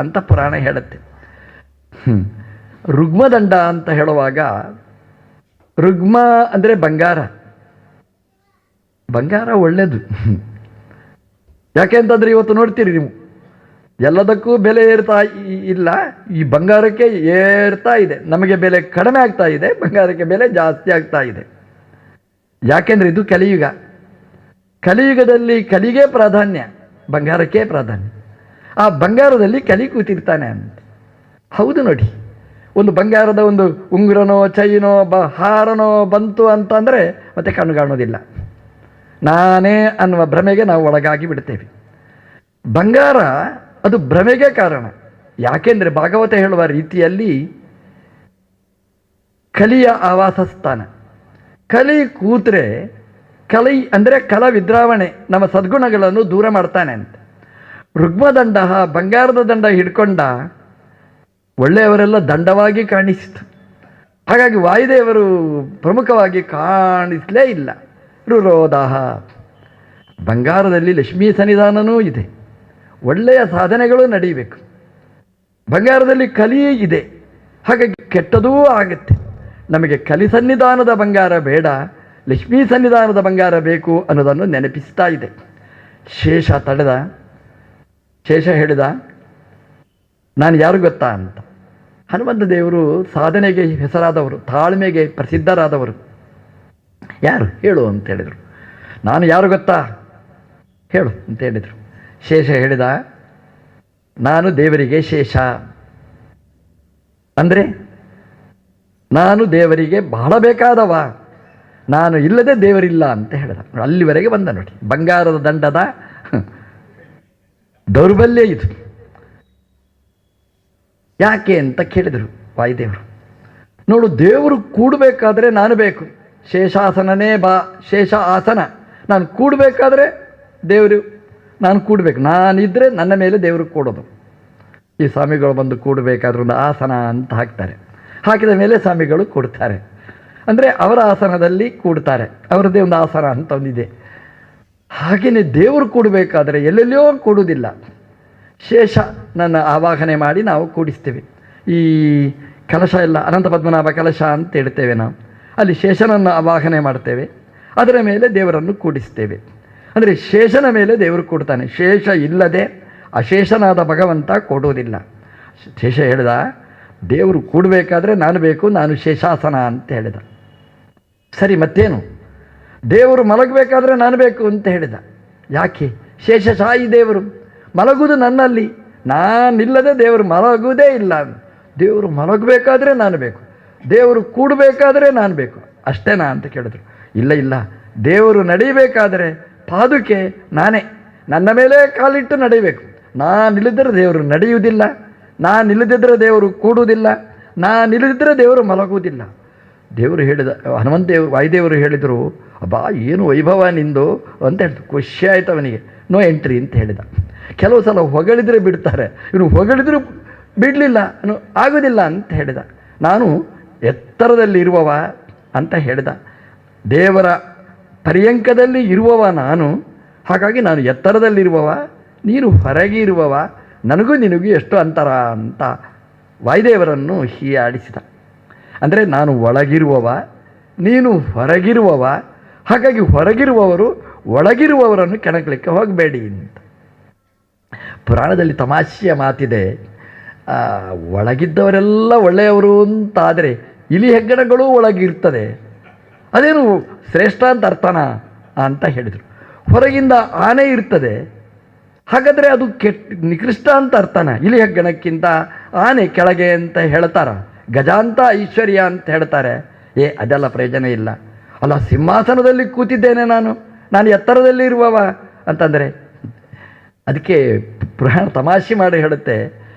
ಅಂತ ಪುರಾಣ ಹೇಳುತ್ತೆ. ರುಗ್ಮದಂಡ ಅಂತ ಹೇಳುವಾಗ, ರುಗ್ಮ ಅಂದರೆ ಬಂಗಾರ. ಬಂಗಾರ ಒಳ್ಳೆಯದು. ಯಾಕೆ ಅಂತಂದರೆ ಇವತ್ತು ನೋಡ್ತೀರಿ ನೀವು, ಎಲ್ಲದಕ್ಕೂ ಬೆಲೆ ಏರ್ತಾ ಇಲ್ಲ, ಈ ಬಂಗಾರಕ್ಕೆ ಏರ್ತಾ ಇದೆ. ನಮಗೆ ಬೆಲೆ ಕಡಿಮೆ ಆಗ್ತಾ ಇದೆ, ಬಂಗಾರಕ್ಕೆ ಬೆಲೆ ಜಾಸ್ತಿ ಆಗ್ತಾ ಇದೆ. ಯಾಕೆಂದರೆ ಇದು ಕಲಿಯುಗ. ಕಲಿಯುಗದಲ್ಲಿ ಕಲಿಗೆ ಪ್ರಾಧಾನ್ಯ, ಬಂಗಾರಕ್ಕೆ ಪ್ರಾಧಾನ್ಯ. ಆ ಬಂಗಾರದಲ್ಲಿ ಕಲಿ ಕೂತಿರ್ತಾನೆ ಅಂತ. ಹೌದು ನೋಡಿ, ಒಂದು ಬಂಗಾರದ ಒಂದು ಉಂಗುರನೋ ಚೈನೋ ಹಾರನೋ ಬಂತು ಅಂತಂದರೆ ಮತ್ತೆ ಕಣ್ಣು ಕಾಣೋದಿಲ್ಲ. ನಾನೇ ಅನ್ನುವ ಭ್ರಮೆಗೆ ನಾವು ಒಳಗಾಗಿ ಬಿಡ್ತೇವೆ. ಬಂಗಾರ ಅದು ಭ್ರಮೆಗೆ ಕಾರಣ. ಯಾಕೆಂದರೆ ಭಾಗವತ ಹೇಳುವ ರೀತಿಯಲ್ಲಿ ಕಲಿಯ ಆವಾಸ ಸ್ಥಾನ. ಕಲಿ ಕೂತ್ರೆ ಕಲಿ ಅಂದರೆ ಕಲ ವಿದ್ರಾವಣೆ, ನಮ್ಮ ಸದ್ಗುಣಗಳನ್ನು ದೂರ ಮಾಡ್ತಾನೆ ಅಂತ. ರುಗ್ಮದಂಡ ಬಂಗಾರದ ದಂಡ ಹಿಡ್ಕೊಂಡ ಒಳ್ಳೆಯವರೆಲ್ಲ ದಂಡವಾಗಿ ಕಾಣಿಸಿತು. ಹಾಗಾಗಿ ವಾಯುದೇವರು ಪ್ರಮುಖವಾಗಿ ಕಾಣಿಸಲೇ ಇಲ್ಲ. ರುರೋದಾಹ, ಬಂಗಾರದಲ್ಲಿ ಲಕ್ಷ್ಮೀ ಸನ್ನಿಧಾನವೂ ಇದೆ, ಒಳ್ಳೆಯ ಸಾಧನೆಗಳು ನಡೀಬೇಕು. ಬಂಗಾರದಲ್ಲಿ ಕಲಿ ಇದೆ, ಹಾಗಾಗಿ ಕೆಟ್ಟದೂ ಆಗುತ್ತೆ. ನಮಗೆ ಕಲಿ ಸನ್ನಿಧಾನದ ಬಂಗಾರ ಬೇಡ, ಲಕ್ಷ್ಮೀ ಸನ್ನಿಧಾನದ ಬಂಗಾರ ಬೇಕು ಅನ್ನೋದನ್ನು ನೆನಪಿಸ್ತಾ ಇದೆ. ಶೇಷ ತಡೆದ. ಶೇಷ ಹೇಳಿದ, ನಾನು ಯಾರು ಗೊತ್ತಾ ಅಂತ. ಹನುಮಂತ ದೇವರು ಸಾಧನೆಗೆ ಹೆಸರಾದವರು, ತಾಳ್ಮೆಗೆ ಪ್ರಸಿದ್ಧರಾದವರು. ಯಾರು ಹೇಳು ಅಂತ ಹೇಳಿದರು. ನಾನು ಯಾರು ಗೊತ್ತಾ ಹೇಳು ಅಂತ ಹೇಳಿದರು. ಶೇಷ ಹೇಳಿದ, ನಾನು ದೇವರಿಗೆ ಶೇಷ. ಅಂದರೆ ನಾನು ದೇವರಿಗೆ ಬಹಳ ಬೇಕಾದವ, ನಾನು ಇಲ್ಲದೆ ದೇವರಿಲ್ಲ ಅಂತ ಹೇಳಿದ. ಅಲ್ಲಿವರೆಗೆ ಬಂದ ನೋಡಿ. ಬಂಗಾರದ ದಂಡದ ದೌರ್ಬಲ್ಯ ಇದು. ಯಾಕೆ ಅಂತ ಕೇಳಿದರು ವಾಯುದೇವರು. ನೋಡು, ದೇವರು ಕೂಡಬೇಕಾದ್ರೆ ನಾನು ಬೇಕು. ಶೇಷಾಸನನೇ ಬಾ, ಶೇಷ ಆಸನ. ನಾನು ಕೂಡಬೇಕಾದ್ರೆ ದೇವರು, ನಾನು ಕೂಡಬೇಕು. ನಾನಿದ್ದರೆ ನನ್ನ ಮೇಲೆ ದೇವರು ಕೂಡೋದು. ಈ ಸ್ವಾಮಿಗಳು ಬಂದು ಕೂಡಬೇಕಾದ್ರೂ ಒಂದು ಆಸನ ಅಂತ ಹಾಕ್ತಾರೆ. ಹಾಕಿದ ಮೇಲೆ ಸ್ವಾಮಿಗಳು ಕೂಡ್ತಾರೆ. ಅಂದರೆ ಅವರ ಆಸನದಲ್ಲಿ ಕೂಡ್ತಾರೆ, ಅವರದ್ದೇ ಒಂದು ಆಸನ ಅಂತ ಒಂದಿದೆ. ಹಾಗೆಯೇ ದೇವರು ಕೂಡಬೇಕಾದ್ರೆ ಎಲ್ಲೆಲ್ಲಿಯೋ ಕೂಡುವುದಿಲ್ಲ. ಶೇಷ ನನ್ನ ಆವಾಹನೆ ಮಾಡಿ ನಾವು ಕೂಡಿಸ್ತೇವೆ. ಈ ಕಲಶ ಎಲ್ಲ ಅನಂತ ಪದ್ಮನಾಭ ಕಲಶ ಅಂತ ಹೇಳ್ತೇವೆ ನಾವು. ಅಲ್ಲಿ ಶೇಷನನ್ನು ಆವಾಹನೆ ಮಾಡ್ತೇವೆ, ಅದರ ಮೇಲೆ ದೇವರನ್ನು ಕೂಡಿಸ್ತೇವೆ. ಅಂದರೆ ಶೇಷನ ಮೇಲೆ ದೇವರು ಕೂಡ್ತಾನೆ. ಶೇಷ ಇಲ್ಲದೆ ಅಶೇಷನಾದ ಭಗವಂತ ಕೊಡುವುದಿಲ್ಲ. ಶೇಷ ಹೇಳಿದ, ದೇವರು ಕೂಡಬೇಕಾದ್ರೆ ನಾನು ಬೇಕು, ನಾನು ಶೇಷಾಸನ ಅಂತ ಹೇಳಿದ. ಸರಿ, ಮತ್ತೇನು? ದೇವರು ಮಲಗಬೇಕಾದ್ರೆ ನಾನು ಬೇಕು ಅಂತ ಹೇಳಿದ. ಯಾಕೆ? ಶೇಷಶಾಹಿ ದೇವರು ಮಲಗುವುದು ನನ್ನಲ್ಲಿ, ನಾನಿಲ್ಲದೆ ದೇವರು ಮಲಗುವುದೇ ಇಲ್ಲ. ದೇವರು ಮಲಗಬೇಕಾದ್ರೆ ನಾನು ಬೇಕು, ದೇವರು ಕೂಡಬೇಕಾದ್ರೆ ನಾನು ಬೇಕು, ಅಷ್ಟೇನಾ ಅಂತ ಕೇಳಿದ್ರು. ಇಲ್ಲ ಇಲ್ಲ, ದೇವರು ನಡೀಬೇಕಾದರೆ ಪಾದುಕೆ ನಾನೇ, ನನ್ನ ಮೇಲೆ ಕಾಲಿಟ್ಟು ನಡೀಬೇಕು. ನಾನಿಲ್ಲದಿದ್ದರೆ ದೇವರು ನಡೆಯುವುದಿಲ್ಲ, ನಾನಿಲ್ಲದಿದ್ದರೆ ದೇವರು ಕೂಡುವುದಿಲ್ಲ, ನಾನಿಲ್ಲದಿದ್ದರೆ ದೇವರು ಮಲಗುವುದಿಲ್ಲ. ದೇವರು ಹೇಳಿದ, ಹನುಮಂತ ದೇವರು ವಾಯುದೇವರು ಹೇಳಿದರು, ಅಬ್ಬಾ ಏನು ವೈಭವ ನಿಂದು ಅಂತ ಹೇಳ್ತು. ಖುಷಿ ಆಯಿತು ಅವನಿಗೆ. ನೋ ಎಂಟ್ರಿ ಅಂತ ಹೇಳಿದ. ಕೆಲವು ಸಲ ಹೊಗಳಿದರೆ ಬಿಡ್ತಾರೆ, ಇವನು ಹೊಗಳಿದರೂ ಬಿಡಲಿಲ್ಲ, ಆಗೋದಿಲ್ಲ ಅಂತ ಹೇಳಿದ. ನಾನು ಎತ್ತರದಲ್ಲಿರುವವ ಅಂತ ಹೇಳಿದ. ದೇವರ ಪರ್ಯಂಕದಲ್ಲಿ ಇರುವವ ನಾನು, ಹಾಗಾಗಿ ನಾನು ಎತ್ತರದಲ್ಲಿರುವವ, ನೀನು ಹೊರಗೆ ಇರುವವ, ನನಗೂ ನಿನಗೂ ಎಷ್ಟು ಅಂತರ ಅಂತ ವಾಯುದೇವರನ್ನು ಹೀಯಾಡಿಸಿದ. ಅಂದರೆ ನಾನು ಒಳಗಿರುವವ, ನೀನು ಹೊರಗಿರುವವ, ಹಾಗಾಗಿ ಹೊರಗಿರುವವರು ಒಳಗಿರುವವರನ್ನು ಕೆಣಕಲಿಕ್ಕೆ ಹೋಗಬೇಡಿ ಅಂತ. ಪುರಾಣದಲ್ಲಿ ತಮಾಷೆಯ ಮಾತಿದೆ, ಒಳಗಿದ್ದವರೆಲ್ಲ ಒಳ್ಳೆಯವರು ಅಂತಾದರೆ ಇಲಿ ಹೆಗ್ಗಣಗಳು ಒಳಗಿರ್ತದೆ, ಅದೇನು ಶ್ರೇಷ್ಠ ಅಂತ ಅರ್ಥನಾ ಅಂತ ಹೇಳಿದರು. ಹೊರಗಿಂದ ಆನೆ ಇರ್ತದೆ, ಹಾಗಾದರೆ ಅದು ನಿಕೃಷ್ಟ ಅಂತ ಅರ್ಥನ? ಇಲಿ ಹೆಗ್ಗಣಕ್ಕಿಂತ ಆನೆ ಕೆಳಗೆ ಅಂತ ಹೇಳ್ತಾರ, ಗಜಾಂತ ಐಶ್ವರ್ಯ ಅಂತ ಹೇಳ್ತಾರೆ. ಅದೆಲ್ಲ ಪ್ರಯೋಜನ ಇಲ್ಲ. ಅಲ್ಲ, ಸಿಂಹಾಸನದಲ್ಲಿ ಕೂತಿದ್ದೇನೆ ನಾನು ಎತ್ತರದಲ್ಲಿ ಇರುವವ ಅಂತಂದರೆ. ಅದಕ್ಕೆ ಪುರಾಣ ತಮಾಷೆ ಮಾಡಿ ಹೇಳುತ್ತೆ,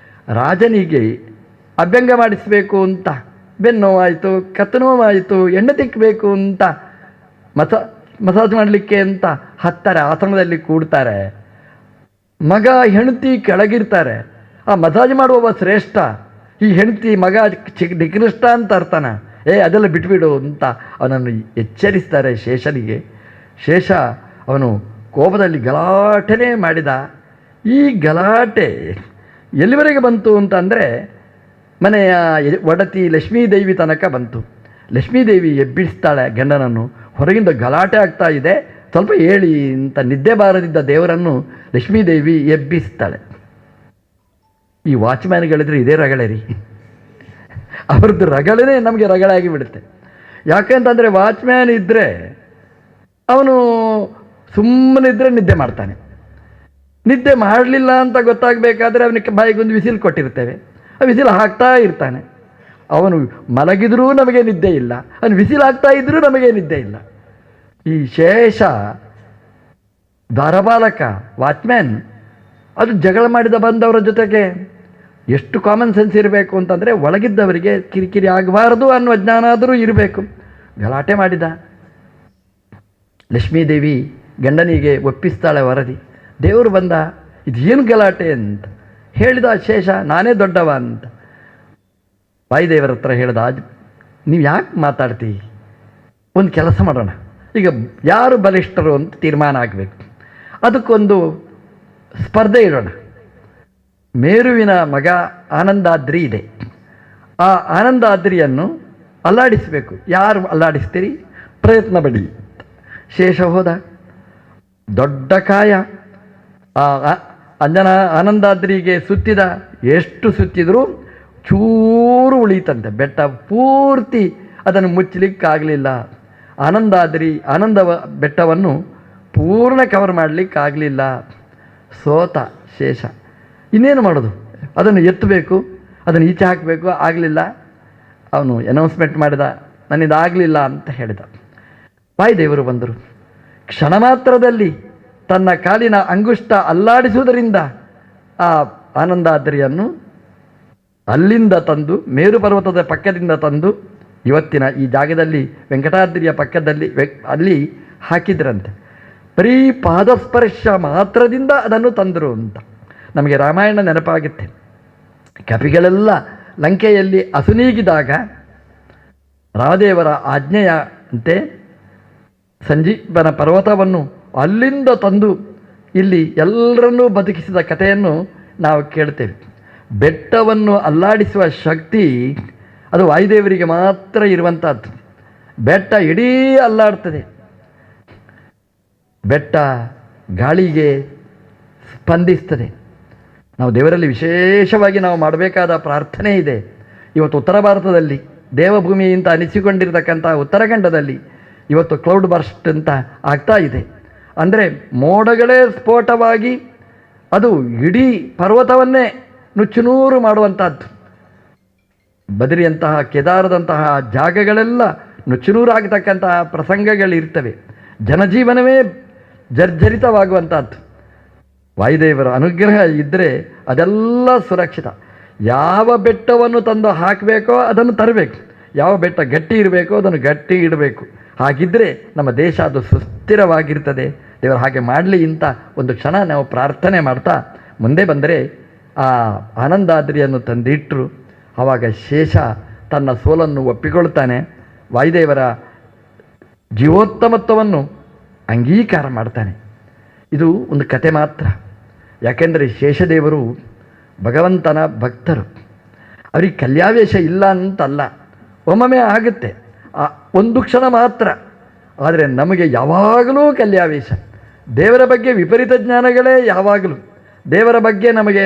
ರಾಜನಿಗೆ ಅಭ್ಯಂಗ ಮಾಡಿಸಬೇಕು ಅಂತ ಬೆನ್ನೋವಾಯಿತು, ಕತ್ತು ನೋವಾಯಿತು, ಎಣ್ಣೆ ತಿಕ್ಕಬೇಕು ಅಂತ ಮಸಾಜ್ ಮಾಡಲಿಕ್ಕೆ ಅಂತ ಹತ್ತಾರೆ, ಆಸನದಲ್ಲಿ ಕೂಡ್ತಾರೆ. ಮಗ ಹೆಂಡತಿ ಕೆಳಗಿರ್ತಾರೆ, ಆ ಮಸಾಜ್ ಮಾಡುವವ ಶ್ರೇಷ್ಠ, ಈ ಹೆಂಡತಿ ಮಗ ನಿಕೃಷ್ಟ ಅಂತ ಅರ್ಥನ? ಅದೆಲ್ಲ ಬಿಟ್ಬಿಡು ಅಂತ ಅವನನ್ನು ಎಚ್ಚರಿಸ್ತಾರೆ ಶೇಷನಿಗೆ. ಶೇಷ ಅವನು ಕೋಪದಲ್ಲಿ ಗಲಾಟೆನೇ ಮಾಡಿದ. ಈ ಗಲಾಟೆ ಎಲ್ಲಿವರೆಗೆ ಬಂತು ಅಂತಂದರೆ ಮನೆಯ ಒಡತಿ ಲಕ್ಷ್ಮೀದೇವಿ ತನಕ ಬಂತು. ಲಕ್ಷ್ಮೀದೇವಿ ಎಬ್ಬಿಸ್ತಾಳೆ ಗಂಡನನ್ನು. ಹೊರಗಿಂದ ಗಲಾಟೆ ಆಗ್ತಾ ಇದೆ, ಸ್ವಲ್ಪ ಹೇಳಿ ಅಂತ ನಿದ್ದೆ ಬಾರದಿದ್ದ ದೇವರನ್ನು ಲಕ್ಷ್ಮೀದೇವಿ ಎಬ್ಬಿಸ್ತಾಳೆ. ಈ ವಾಚ್ಮ್ಯಾನ್ಗಳಿದ್ರೆ ಇದೇ ರಗಳೆ ರೀ, ಅವ್ರದ್ದು ರಗಳೇ ನಮಗೆ ರಗಳಾಗಿ ಬಿಡುತ್ತೆ. ಯಾಕೆಂತಂದರೆ ವಾಚ್ಮ್ಯಾನ್ ಇದ್ದರೆ ಅವನು ಸುಮ್ಮನಿದ್ದರೆ ನಿದ್ದೆ ಮಾಡ್ತಾನೆ. ನಿದ್ದೆ ಮಾಡಲಿಲ್ಲ ಅಂತ ಗೊತ್ತಾಗಬೇಕಾದ್ರೆ ಅವನಿಗೆ ಬಾಯಿಗೊಂದು ವಿಸಿಲ್ ಕೊಟ್ಟಿರ್ತೇವೆ, ಆ ವಿಸಿಲ್ ಹಾಕ್ತಾ ಇರ್ತಾನೆ. ಅವನು ಮಲಗಿದ್ರೂ ನಮಗೆ ನಿದ್ದೆ ಇಲ್ಲ, ಅವನು ಬಿಸಿಲಾಗ್ತಾ ಇದ್ರೂ ನಮಗೆ ನಿದ್ದೆ ಇಲ್ಲ. ಈ ಶೇಷ ದ್ವಾರಪಾಲಕ ವಾಚ್ಮ್ಯಾನ್ ಅದು ಜಗಳ ಮಾಡಿದ ಬಂದವರ ಜೊತೆಗೆ ಎಷ್ಟು ಕಾಮನ್ ಸೆನ್ಸ್ ಇರಬೇಕು ಅಂತಂದರೆ ಒಳಗಿದ್ದವರಿಗೆ ಕಿರಿಕಿರಿ ಆಗಬಾರ್ದು ಅನ್ನುವ ಜ್ಞಾನ ಆದರೂ ಇರಬೇಕು. ಗಲಾಟೆ ಮಾಡಿದ. ಲಕ್ಷ್ಮೀದೇವಿ ಗಂಡನಿಗೆ ಒಪ್ಪಿಸ್ತಾಳೆ ವರದಿ. ದೇವರು ಬಂದ, ಇದೇನು ಗಲಾಟೆ ಅಂತ ಹೇಳಿದ ಶೇಷ, ನಾನೇ ದೊಡ್ಡವ ಅಂತ. ವಾಯುದೇವರ ಹತ್ರ ಹೇಳ್ದ, ನೀವು ಯಾಕೆ ಮಾತಾಡ್ತೀ, ಒಂದು ಕೆಲಸ ಮಾಡೋಣ, ಈಗ ಯಾರು ಬಲಿಷ್ಠರು ಅಂತ ತೀರ್ಮಾನ ಆಗಬೇಕು, ಅದಕ್ಕೊಂದು ಸ್ಪರ್ಧೆ ಇಡೋಣ. ಮೇರುವಿನ ಮಗ ಆನಂದಾದ್ರಿ ಇದೆ, ಆ ಆನಂದಾದ್ರಿಯನ್ನು ಅಲ್ಲಾಡಿಸಬೇಕು. ಯಾರು ಅಲ್ಲಾಡಿಸ್ತೀರಿ, ಪ್ರಯತ್ನ ಪಡಿ. ಶೇಷ ಹೋದ. ದೊಡ್ಡ ಕಾಯ. ಆ ಆನಂದಾದ್ರಿಗೆ ಸುತ್ತಿದ, ಎಷ್ಟು ಸುತ್ತಿದರೂ ಚೂರು ಉಳೀತಂತೆ, ಬೆಟ್ಟ ಪೂರ್ತಿ ಅದನ್ನು ಮುಚ್ಚಲಿಕ್ಕಾಗಲಿಲ್ಲ. ಆನಂದ ಬೆಟ್ಟವನ್ನು ಪೂರ್ಣ ಕವರ್ ಮಾಡಲಿಕ್ಕಾಗಲಿಲ್ಲ. ಸೋತ ಶೇಷ. ಇನ್ನೇನು ಮಾಡೋದು, ಅದನ್ನು ಎತ್ತಬೇಕು, ಅದನ್ನು ಈಚೆ ಹಾಕಬೇಕು, ಆಗಲಿಲ್ಲ. ಅವನು ಅನೌನ್ಸ್ಮೆಂಟ್ ಮಾಡಿದ, ನನ್ನಿಂದ ಆಗಲಿಲ್ಲ ಅಂತ ಹೇಳಿದ. ವಾಯುದೇವರು ಬಂದರು. ಕ್ಷಣ ಮಾತ್ರದಲ್ಲಿ ತನ್ನ ಕಾಲಿನ ಅಂಗುಷ್ಟ ಅಲ್ಲಾಡಿಸುವುದರಿಂದ ಆ ಆನಂದಾದ್ರಿಯನ್ನು ಅಲ್ಲಿಂದ ತಂದು, ಮೇರು ಪರ್ವತದ ಪಕ್ಕದಿಂದ ತಂದು ಇವತ್ತಿನ ಈ ಜಾಗದಲ್ಲಿ ವೆಂಕಟಾದ್ರಿಯ ಪಕ್ಕದಲ್ಲಿ ಅಲ್ಲಿ ಹಾಕಿದ್ರಂತೆ. ಬರೀ ಪಾದಸ್ಪರ್ಶ ಮಾತ್ರದಿಂದ ಅದನ್ನು ತಂದರು ಅಂತ ನಮಗೆ ರಾಮಾಯಣ ನೆನಪಾಗುತ್ತೆ. ಕಪಿಗಳೆಲ್ಲ ಲಂಕೆಯಲ್ಲಿ ಅಸುನೀಗಿದಾಗ ರಾಮದೇವರ ಆಜ್ಞೆಯಂತೆ ಸಂಜೀವನ ಪರ್ವತವನ್ನು ಅಲ್ಲಿಂದ ತಂದು ಇಲ್ಲಿ ಎಲ್ಲರನ್ನೂ ಬದುಕಿಸಿದ ಕಥೆಯನ್ನು ನಾವು ಕೇಳ್ತೇವೆ. ಬೆಟ್ಟವನ್ನು ಅಲ್ಲಾಡಿಸುವ ಶಕ್ತಿ ಅದು ವಾಯುದೇವರಿಗೆ ಮಾತ್ರ ಇರುವಂಥದ್ದು. ಬೆಟ್ಟ ಇಡೀ ಅಲ್ಲಾಡ್ತದೆ. ಬೆಟ್ಟ ಗಾಳಿಗೆ ಸ್ಪಂದಿಸ್ತದೆ. ನಾವು ದೇವರಲ್ಲಿ ವಿಶೇಷವಾಗಿ ನಾವು ಮಾಡಬೇಕಾದ ಪ್ರಾರ್ಥನೆ ಇದೆ. ಇವತ್ತು ಉತ್ತರ ಭಾರತದಲ್ಲಿ ದೇವಭೂಮಿ ಅಂತ ಅನಿಸಿಕೊಂಡಿರ್ತಕ್ಕಂಥ ಉತ್ತರಾಖಂಡದಲ್ಲಿ ಇವತ್ತು ಕ್ಲೌಡ್ ಬರ್ಸ್ಟ್ ಅಂತ ಆಗ್ತಾ ಇದೆ. ಅಂದರೆ ಮೋಡಗಳೇ ಸ್ಫೋಟವಾಗಿ ಅದು ಇಡೀ ಪರ್ವತವನ್ನೇ ನುಚ್ಚುನೂರು ಮಾಡುವಂಥದ್ದು. ಬದರಿಯಂತಹ ಕೇದಾರದಂತಹ ಜಾಗಗಳೆಲ್ಲ ನುಚ್ಚುನೂರಾಗತಕ್ಕಂತಹ ಪ್ರಸಂಗಗಳಿರ್ತವೆ. ಜನಜೀವನವೇ ಜರ್ಜರಿತವಾಗುವಂಥದ್ದು. ವಾಯುದೇವರ ಅನುಗ್ರಹ ಇದ್ದರೆ ಅದೆಲ್ಲ ಸುರಕ್ಷಿತ. ಯಾವ ಬೆಟ್ಟವನ್ನು ತಂದು ಹಾಕಬೇಕೋ ಅದನ್ನು ತರಬೇಕು, ಯಾವ ಬೆಟ್ಟ ಗಟ್ಟಿ ಇರಬೇಕೋ ಅದನ್ನು ಗಟ್ಟಿ ಇಡಬೇಕು. ಹಾಗಿದ್ದರೆ ನಮ್ಮ ದೇಶ ಅದು ಸುಸ್ಥಿರವಾಗಿರ್ತದೆ. ದೇವರು ಹಾಗೆ ಮಾಡಲಿ ಅಂತ ಒಂದು ಕ್ಷಣ ನಾವು ಪ್ರಾರ್ಥನೆ ಮಾಡ್ತಾ ಮುಂದೆ ಬಂದರೆ ಆ ಆನಂದಾದ್ರಿಯನ್ನು ತಂದಿಟ್ಟರು. ಆವಾಗ ಶೇಷ ತನ್ನ ಸೋಲನ್ನು ಒಪ್ಪಿಕೊಳ್ತಾನೆ. ವಾಯುದೇವರ ಜೀವೋತ್ತಮತ್ವವನ್ನು ಅಂಗೀಕಾರ ಮಾಡ್ತಾನೆ. ಇದು ಒಂದು ಕತೆ ಮಾತ್ರ. ಯಾಕೆಂದರೆ ಶೇಷದೇವರು ಭಗವಂತನ ಭಕ್ತರು. ಅವರಿಗೆ ಕಲ್ಯಾವೇಶ ಇಲ್ಲ ಅಂತಲ್ಲ, ಒಮ್ಮೊಮ್ಮೆ ಆಗುತ್ತೆ, ಒಂದು ಕ್ಷಣ ಮಾತ್ರ. ಆದರೆ ನಮಗೆ ಯಾವಾಗಲೂ ಕಲ್ಯಾವೇಶ. ದೇವರ ಬಗ್ಗೆ ವಿಪರೀತ ಜ್ಞಾನಗಳೇ ಯಾವಾಗಲೂ. ದೇವರ ಬಗ್ಗೆ ನಮಗೆ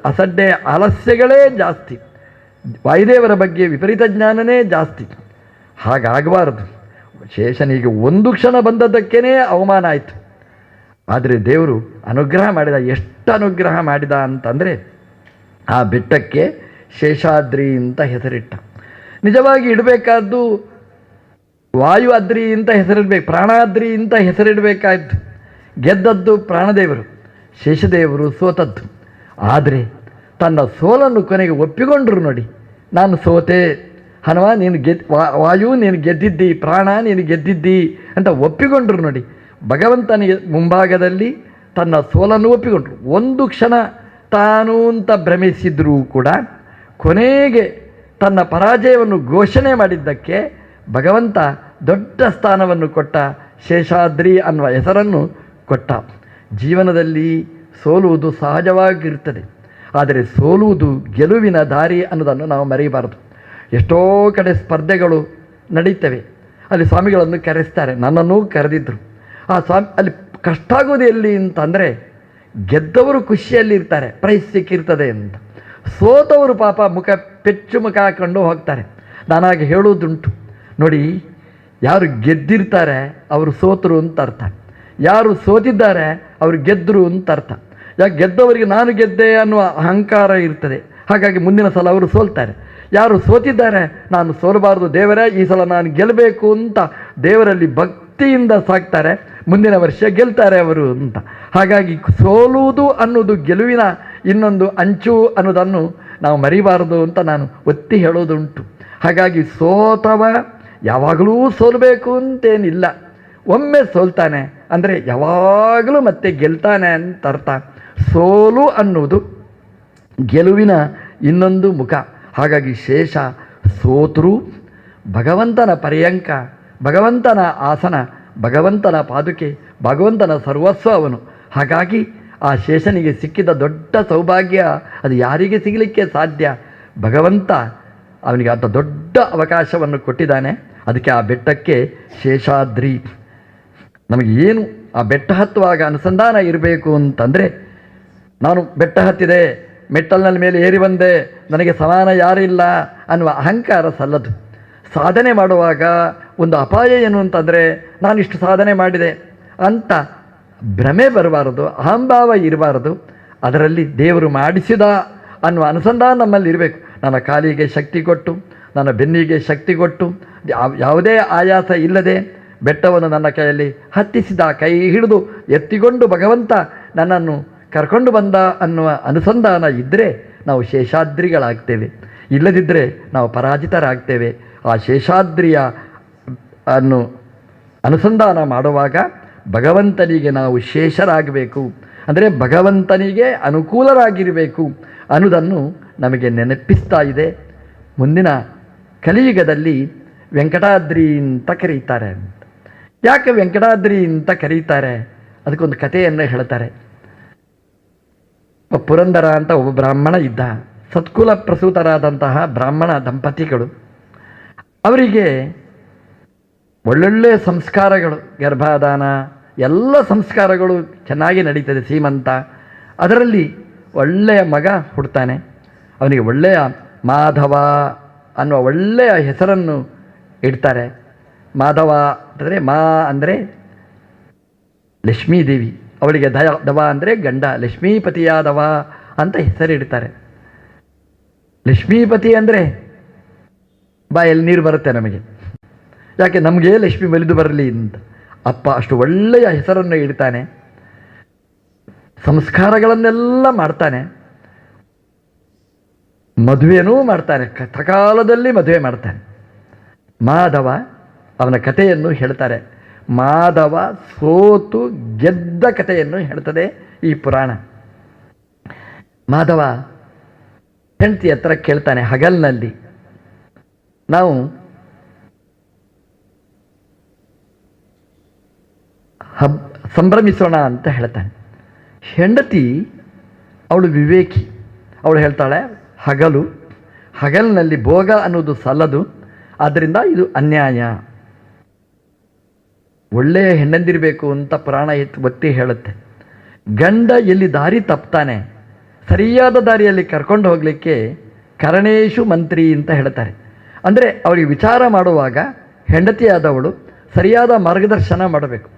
ಅಸಡ್ಡೆ ಆಲಸ್ಯಗಳೇ ಜಾಸ್ತಿ. ವಾಯುದೇವರ ಬಗ್ಗೆ ವಿಪರೀತ ಜ್ಞಾನನೇ ಜಾಸ್ತಿ. ಹಾಗಾಗಬಾರದು. ಶೇಷನಿಗೆ ಒಂದು ಕ್ಷಣ ಬಂದದ್ದಕ್ಕೇ ಅವಮಾನ ಆಯಿತು. ಆದರೆ ದೇವರು ಅನುಗ್ರಹ ಮಾಡಿದ. ಎಷ್ಟು ಅನುಗ್ರಹ ಮಾಡಿದ ಅಂತಂದರೆ ಆ ಬೆಟ್ಟಕ್ಕೆ ಶೇಷಾದ್ರಿ ಅಂತ ಹೆಸರಿಟ್ಟ. ನಿಜವಾಗಿ ಇಡಬೇಕಾದ್ದು ವಾಯು ಅದ್ರಿ ಅಂತ ಹೆಸರಿಡಬೇಕು, ಪ್ರಾಣಾದ್ರಿ ಅಂತ ಹೆಸರಿಡಬೇಕಾದ್ದು. ಗೆದ್ದದ್ದು ಪ್ರಾಣದೇವರು, ಶೇಷದೇವರು ಸೋತದ್ದು. ಆದರೆ ತನ್ನ ಸೋಲನ್ನು ಕೊನೆಗೆ ಒಪ್ಪಿಕೊಂಡ್ರು. ನೋಡಿ, ನಾನು ಸೋತೆ, ಹನುಮ ನೀನು ವಾಯು ನೀನು ಗೆದ್ದಿದ್ದಿ, ಪ್ರಾಣ ನೀನು ಗೆದ್ದಿದ್ದಿ ಅಂತ ಒಪ್ಪಿಕೊಂಡ್ರು. ನೋಡಿ, ಭಗವಂತನಿಗೆ ಮುಂಭಾಗದಲ್ಲಿ ತನ್ನ ಸೋಲನ್ನು ಒಪ್ಪಿಕೊಂಡ್ರು. ಒಂದು ಕ್ಷಣ ತಾನು ಅಂತ ಭ್ರಮಿಸಿದ್ರೂ ಕೂಡ ಕೊನೆಗೆ ತನ್ನ ಪರಾಜಯವನ್ನು ಘೋಷಣೆ ಮಾಡಿದ್ದಕ್ಕೆ ಭಗವಂತ ದೊಡ್ಡ ಸ್ಥಾನವನ್ನು ಕೊಟ್ಟ. ಶೇಷಾದ್ರಿ ಅನ್ನುವ ಹೆಸರನ್ನು ಕೊಟ್ಟ. ಜೀವನದಲ್ಲಿ ಸೋಲುವುದು ಸಹಜವಾಗಿರ್ತದೆ, ಆದರೆ ಸೋಲುವುದು ಗೆಲುವಿನ ದಾರಿ ಅನ್ನೋದನ್ನು ನಾವು ಮರೆಯಬಾರದು. ಎಷ್ಟೋ ಕಡೆ ಸ್ಪರ್ಧೆಗಳು ನಡೀತವೆ. ಅಲ್ಲಿ ಸ್ವಾಮಿಗಳನ್ನು ಕರೆಸ್ತಾರೆ, ನನ್ನನ್ನೂ ಕರೆದಿದ್ದರು. ಆ ಸ್ವಾಮಿ ಅಲ್ಲಿ ಕಷ್ಟ ಆಗೋದು ಎಲ್ಲಿ ಅಂತಂದರೆ, ಗೆದ್ದವರು ಖುಷಿಯಲ್ಲಿರ್ತಾರೆ, ಪ್ರೈಸ್ ಸಿಕ್ಕಿರ್ತದೆ ಅಂತ. ಸೋತವರು ಪಾಪ ಪೆಚ್ಚು ಮುಖ ಹಾಕೊಂಡು ಹೋಗ್ತಾರೆ. ನಾನಾಗಿ ಹೇಳುವುದುಂಟು ನೋಡಿ, ಯಾರು ಗೆದ್ದಿರ್ತಾರೆ ಅವರು ಸೋತರು ಅಂತ ಅರ್ಥ, ಯಾರು ಸೋತಿದ್ದಾರೆ ಅವರು ಗೆದ್ದರು ಅಂತ ಅರ್ಥ. ಯಾಕೆ ಗೆದ್ದವರಿಗೆ ನಾನು ಗೆದ್ದೆ ಅನ್ನುವ ಅಹಂಕಾರ ಇರ್ತದೆ, ಹಾಗಾಗಿ ಮುಂದಿನ ಸಲ ಅವರು ಸೋಲ್ತಾರೆ. ಯಾರು ಸೋತಿದ್ದಾರೆ, ನಾನು ಸೋಲಬಾರದು ದೇವರೇ, ಈ ಸಲ ನಾನು ಗೆಲ್ಲಬೇಕು ಅಂತ ದೇವರಲ್ಲಿ ಭಕ್ತಿಯಿಂದ ಸಾಕ್ತಾರೆ, ಮುಂದಿನ ವರ್ಷ ಗೆಲ್ತಾರೆ ಅವರು ಅಂತ. ಹಾಗಾಗಿ ಸೋಲುವುದು ಅನ್ನೋದು ಗೆಲುವಿನ ಇನ್ನೊಂದು ಅಂಚು ಅನ್ನೋದನ್ನು ನಾವು ಮರಿಬಾರದು ಅಂತ ನಾನು ಒತ್ತಿ ಹೇಳೋದುಂಟು. ಹಾಗಾಗಿ ಸೋತವ ಯಾವಾಗಲೂ ಸೋಲಬೇಕು ಅಂತೇನಿಲ್ಲ, ಒಮ್ಮೆ ಸೋಲ್ತಾನೆ ಅಂದರೆ ಯಾವಾಗಲೂ ಮತ್ತೆ ಗೆಲ್ತಾನೆ ಅಂತ ಅರ್ಥ. ಸೋಲು ಅನ್ನೋದು ಗೆಲುವಿನ ಇನ್ನೊಂದು ಮುಖ. ಹಾಗಾಗಿ ಶೇಷ ಸೋತರೂ ಭಗವಂತನ ಪರ್ಯಂಕ, ಭಗವಂತನ ಆಸನ, ಭಗವಂತನ ಪಾದುಕೆ, ಭಗವಂತನ ಸರ್ವಸ್ವ ಅವನು. ಹಾಗಾಗಿ ಆ ಶೇಷನಿಗೆ ಸಿಕ್ಕಿದ ದೊಡ್ಡ ಸೌಭಾಗ್ಯ ಅದು ಯಾರಿಗೆ ಸಿಗಲಿಕ್ಕೆ ಸಾಧ್ಯ? ಭಗವಂತ ಅವನಿಗೆ ಅಂಥ ದೊಡ್ಡ ಅವಕಾಶವನ್ನು ಕೊಟ್ಟಿದ್ದಾನೆ. ಅದಕ್ಕೆ ಆ ಬೆಟ್ಟಕ್ಕೆ ಶೇಷಾದ್ರಿ. ನಮಗೆ ಏನು ಆ ಬೆಟ್ಟ ಹತ್ತುವಾಗ ಅನುಸಂಧಾನ ಇರಬೇಕು ಅಂತಂದರೆ, ನಾನು ಬೆಟ್ಟ ಹತ್ತಿದೆ, ಮೆಟ್ಟಲಿನ ಮೇಲೆ ಏರಿ ಬಂದೆ, ನನಗೆ ಸಮಾನ ಯಾರಿಲ್ಲ ಅನ್ನುವ ಅಹಂಕಾರ ಸಲ್ಲದು. ಸಾಧನೆ ಮಾಡುವಾಗ ಒಂದು ಅಪಾಯ ಏನು ಅಂತಂದರೆ, ನಾನಿಷ್ಟು ಸಾಧನೆ ಮಾಡಿದೆ ಅಂತ ಭ್ರಮೆ ಬರಬಾರದು, ಅಹಂಭಾವ ಇರಬಾರದು. ಅದರಲ್ಲಿ ದೇವರು ಮಾಡಿಸಿದ ಅನ್ನುವ ಅನುಸಂಧಾನ ನಮ್ಮಲ್ಲಿ ಇರಬೇಕು. ನನ್ನ ಕಾಲಿಗೆ ಶಕ್ತಿ ಕೊಟ್ಟು, ನನ್ನ ಬೆನ್ನಿಗೆ ಶಕ್ತಿ ಕೊಟ್ಟು, ಯಾವುದೇ ಆಯಾಸ ಇಲ್ಲದೆ ಬೆಟ್ಟವನ್ನು ನನ್ನ ಕೈಯಲ್ಲಿ ಹತ್ತಿಸಿದ, ಕೈ ಹಿಡಿದು ಎತ್ತಿಕೊಂಡು ಭಗವಂತ ನನ್ನನ್ನು ಕರ್ಕೊಂಡು ಬಂದ ಅನ್ನುವ ಅನುಸಂಧಾನ ಇದ್ದರೆ ನಾವು ಶೇಷಾದ್ರಿಗಳಾಗ್ತೇವೆ. ಇಲ್ಲದಿದ್ದರೆ ನಾವು ಪರಾಜಿತರಾಗ್ತೇವೆ. ಆ ಶೇಷಾದ್ರಿಯ ಅನ್ನು ಅನುಸಂಧಾನ ಮಾಡುವಾಗ ಭಗವಂತನಿಗೆ ನಾವು ಶೇಷರಾಗಬೇಕು, ಅಂದರೆ ಭಗವಂತನಿಗೆ ಅನುಕೂಲರಾಗಿರಬೇಕು ಅನ್ನೋದನ್ನು ನಮಗೆ ನೆನಪಿಸ್ತಾ ಇದೆ. ಮುಂದಿನ ಕಲಿಯುಗದಲ್ಲಿ ವೆಂಕಟಾದ್ರಿ ಅಂತ ಕರೀತಾರೆ. ಯಾಕೆ ವೆಂಕಟಾದ್ರಿ ಅಂತ ಕರೀತಾರೆ? ಅದಕ್ಕೊಂದು ಕಥೆಯನ್ನು ಹೇಳ್ತಾರೆ. ಪುರಂದರ ಅಂತ ಒಬ್ಬ ಬ್ರಾಹ್ಮಣ ಇದ್ದ. ಸತ್ಕುಲ ಪ್ರಸೂತರಾದಂತಹ ಬ್ರಾಹ್ಮಣ ದಂಪತಿಗಳು. ಅವರಿಗೆ ಒಳ್ಳೊಳ್ಳೆಯ ಸಂಸ್ಕಾರಗಳು, ಗರ್ಭಾಧಾನ ಎಲ್ಲ ಸಂಸ್ಕಾರಗಳು ಚೆನ್ನಾಗಿ ನಡೀತದೆ, ಸೀಮಂತ. ಅದರಲ್ಲಿ ಒಳ್ಳೆಯ ಮಗ ಹುಡ್ತಾನೆ. ಅವನಿಗೆ ಒಳ್ಳೆಯ ಮಾಧವ ಅನ್ನುವ ಒಳ್ಳೆಯ ಹೆಸರನ್ನು ಇಡ್ತಾರೆ. ಮಾಧವ ಅಂತಂದರೆ ಮಾ ಅಂದರೆ ಲಕ್ಷ್ಮೀದೇವಿ, ಅವಳಿಗೆ ದವ ಅಂದರೆ ಗಂಡ, ಲಕ್ಷ್ಮೀಪತಿಯಾದವ ಅಂತ ಹೆಸರಿಡ್ತಾರೆ. ಲಕ್ಷ್ಮೀಪತಿ ಅಂದರೆ ಬಾಯಲ್ಲಿ ನೀರು ಬರುತ್ತೆ ನಮಗೆ, ಯಾಕೆ ನಮಗೆ ಲಕ್ಷ್ಮಿ ಬಲಿದು ಬರಲಿ ಅಂತ. ಅಪ್ಪ ಅಷ್ಟು ಒಳ್ಳೆಯ ಹೆಸರನ್ನು ಇಡ್ತಾನೆ, ಸಂಸ್ಕಾರಗಳನ್ನೆಲ್ಲ ಮಾಡ್ತಾನೆ, ಮದುವೆನೂ ಮಾಡ್ತಾನೆ, ಸಕಾಲದಲ್ಲಿ ಮದುವೆ ಮಾಡ್ತಾನೆ. ಮಾಧವ ಅವನ ಕಥೆಯನ್ನು ಹೇಳ್ತಾರೆ. ಮಾಧವ ಸೋತು ಗೆದ್ದ ಕಥೆಯನ್ನು ಹೇಳ್ತದೆ ಈ ಪುರಾಣ. ಮಾಧವ ಹೆಂಡತಿ ಹತ್ರ ಕೇಳ್ತಾನೆ ಹಗಲಿನಲ್ಲಿ, ನಾವು ಸಂಭ್ರಮಿಸೋಣ ಅಂತ ಹೇಳ್ತಾನೆ. ಹೆಂಡತಿ ಅವಳು ವಿವೇಕಿ, ಅವಳು ಹೇಳ್ತಾಳೆ ಹಗಲಿನಲ್ಲಿ ಭೋಗ ಅನ್ನೋದು ಸಲ್ಲದು, ಆದ್ದರಿಂದ ಇದು ಅನ್ಯಾಯ. ಒಳ್ಳೆಯ ಹೆಣ್ಣಂದಿರಬೇಕು ಅಂತ ಪುರಾಣ ಒತ್ತಿ ಹೇಳುತ್ತೆ. ಗಂಡ ಎಲ್ಲಿ ದಾರಿ ತಪ್ತಾನೆ ಸರಿಯಾದ ದಾರಿಯಲ್ಲಿ ಕರ್ಕೊಂಡು ಹೋಗಲಿಕ್ಕೆ ಕರಣೇಶು ಮಂತ್ರಿ ಅಂತ ಹೇಳ್ತಾರೆ. ಅಂದರೆ ಅವಳಿಗೆ ವಿಚಾರ ಮಾಡುವಾಗ ಹೆಂಡತಿಯಾದವಳು ಸರಿಯಾದ ಮಾರ್ಗದರ್ಶನ ಮಾಡಬೇಕು.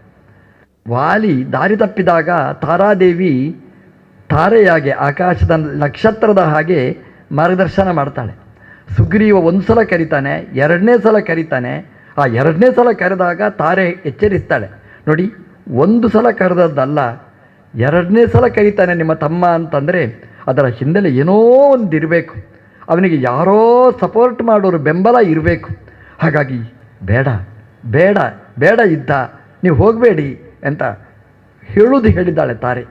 ವಾಲಿ ದಾರಿ ತಪ್ಪಿದಾಗ ತಾರಾದೇವಿ ತಾರೆಯಾಗೆ, ಆಕಾಶದ ನಕ್ಷತ್ರದ ಹಾಗೆ ಮಾರ್ಗದರ್ಶನ ಮಾಡ್ತಾಳೆ. ಸುಗ್ರೀವ ಒಂದು ಸಲ ಕರೀತಾನೆ, ಎರಡನೇ ಸಲ ಕರೀತಾನೆ. ಆ ಎರಡನೇ ಸಲ ಕರೆದಾಗ ತಾರೆ ಎಚ್ಚರಿಸ್ತಾಳೆ, ನೋಡಿ ಒಂದು ಸಲ ಕರೆದದ್ದಲ್ಲ, ಎರಡನೇ ಸಲ ಕರೀತಾನೆ ನಿಮ್ಮ ತಮ್ಮ ಅಂತಂದರೆ ಅದರ ಹಿನ್ನೆಲೆ ಏನೋ ಒಂದು ಇರಬೇಕು, ಅವನಿಗೆ ಯಾರೋ ಸಪೋರ್ಟ್ ಮಾಡೋರು ಬೆಂಬಲ ಇರಬೇಕು. ಹಾಗಾಗಿ ಬೇಡ ಬೇಡ ಬೇಡ ಇದ್ದ, ನೀವು ಹೋಗಬೇಡಿ ಅಂತ ಹೇಳಿದ್ದಾಳೆ ತಾರೆ.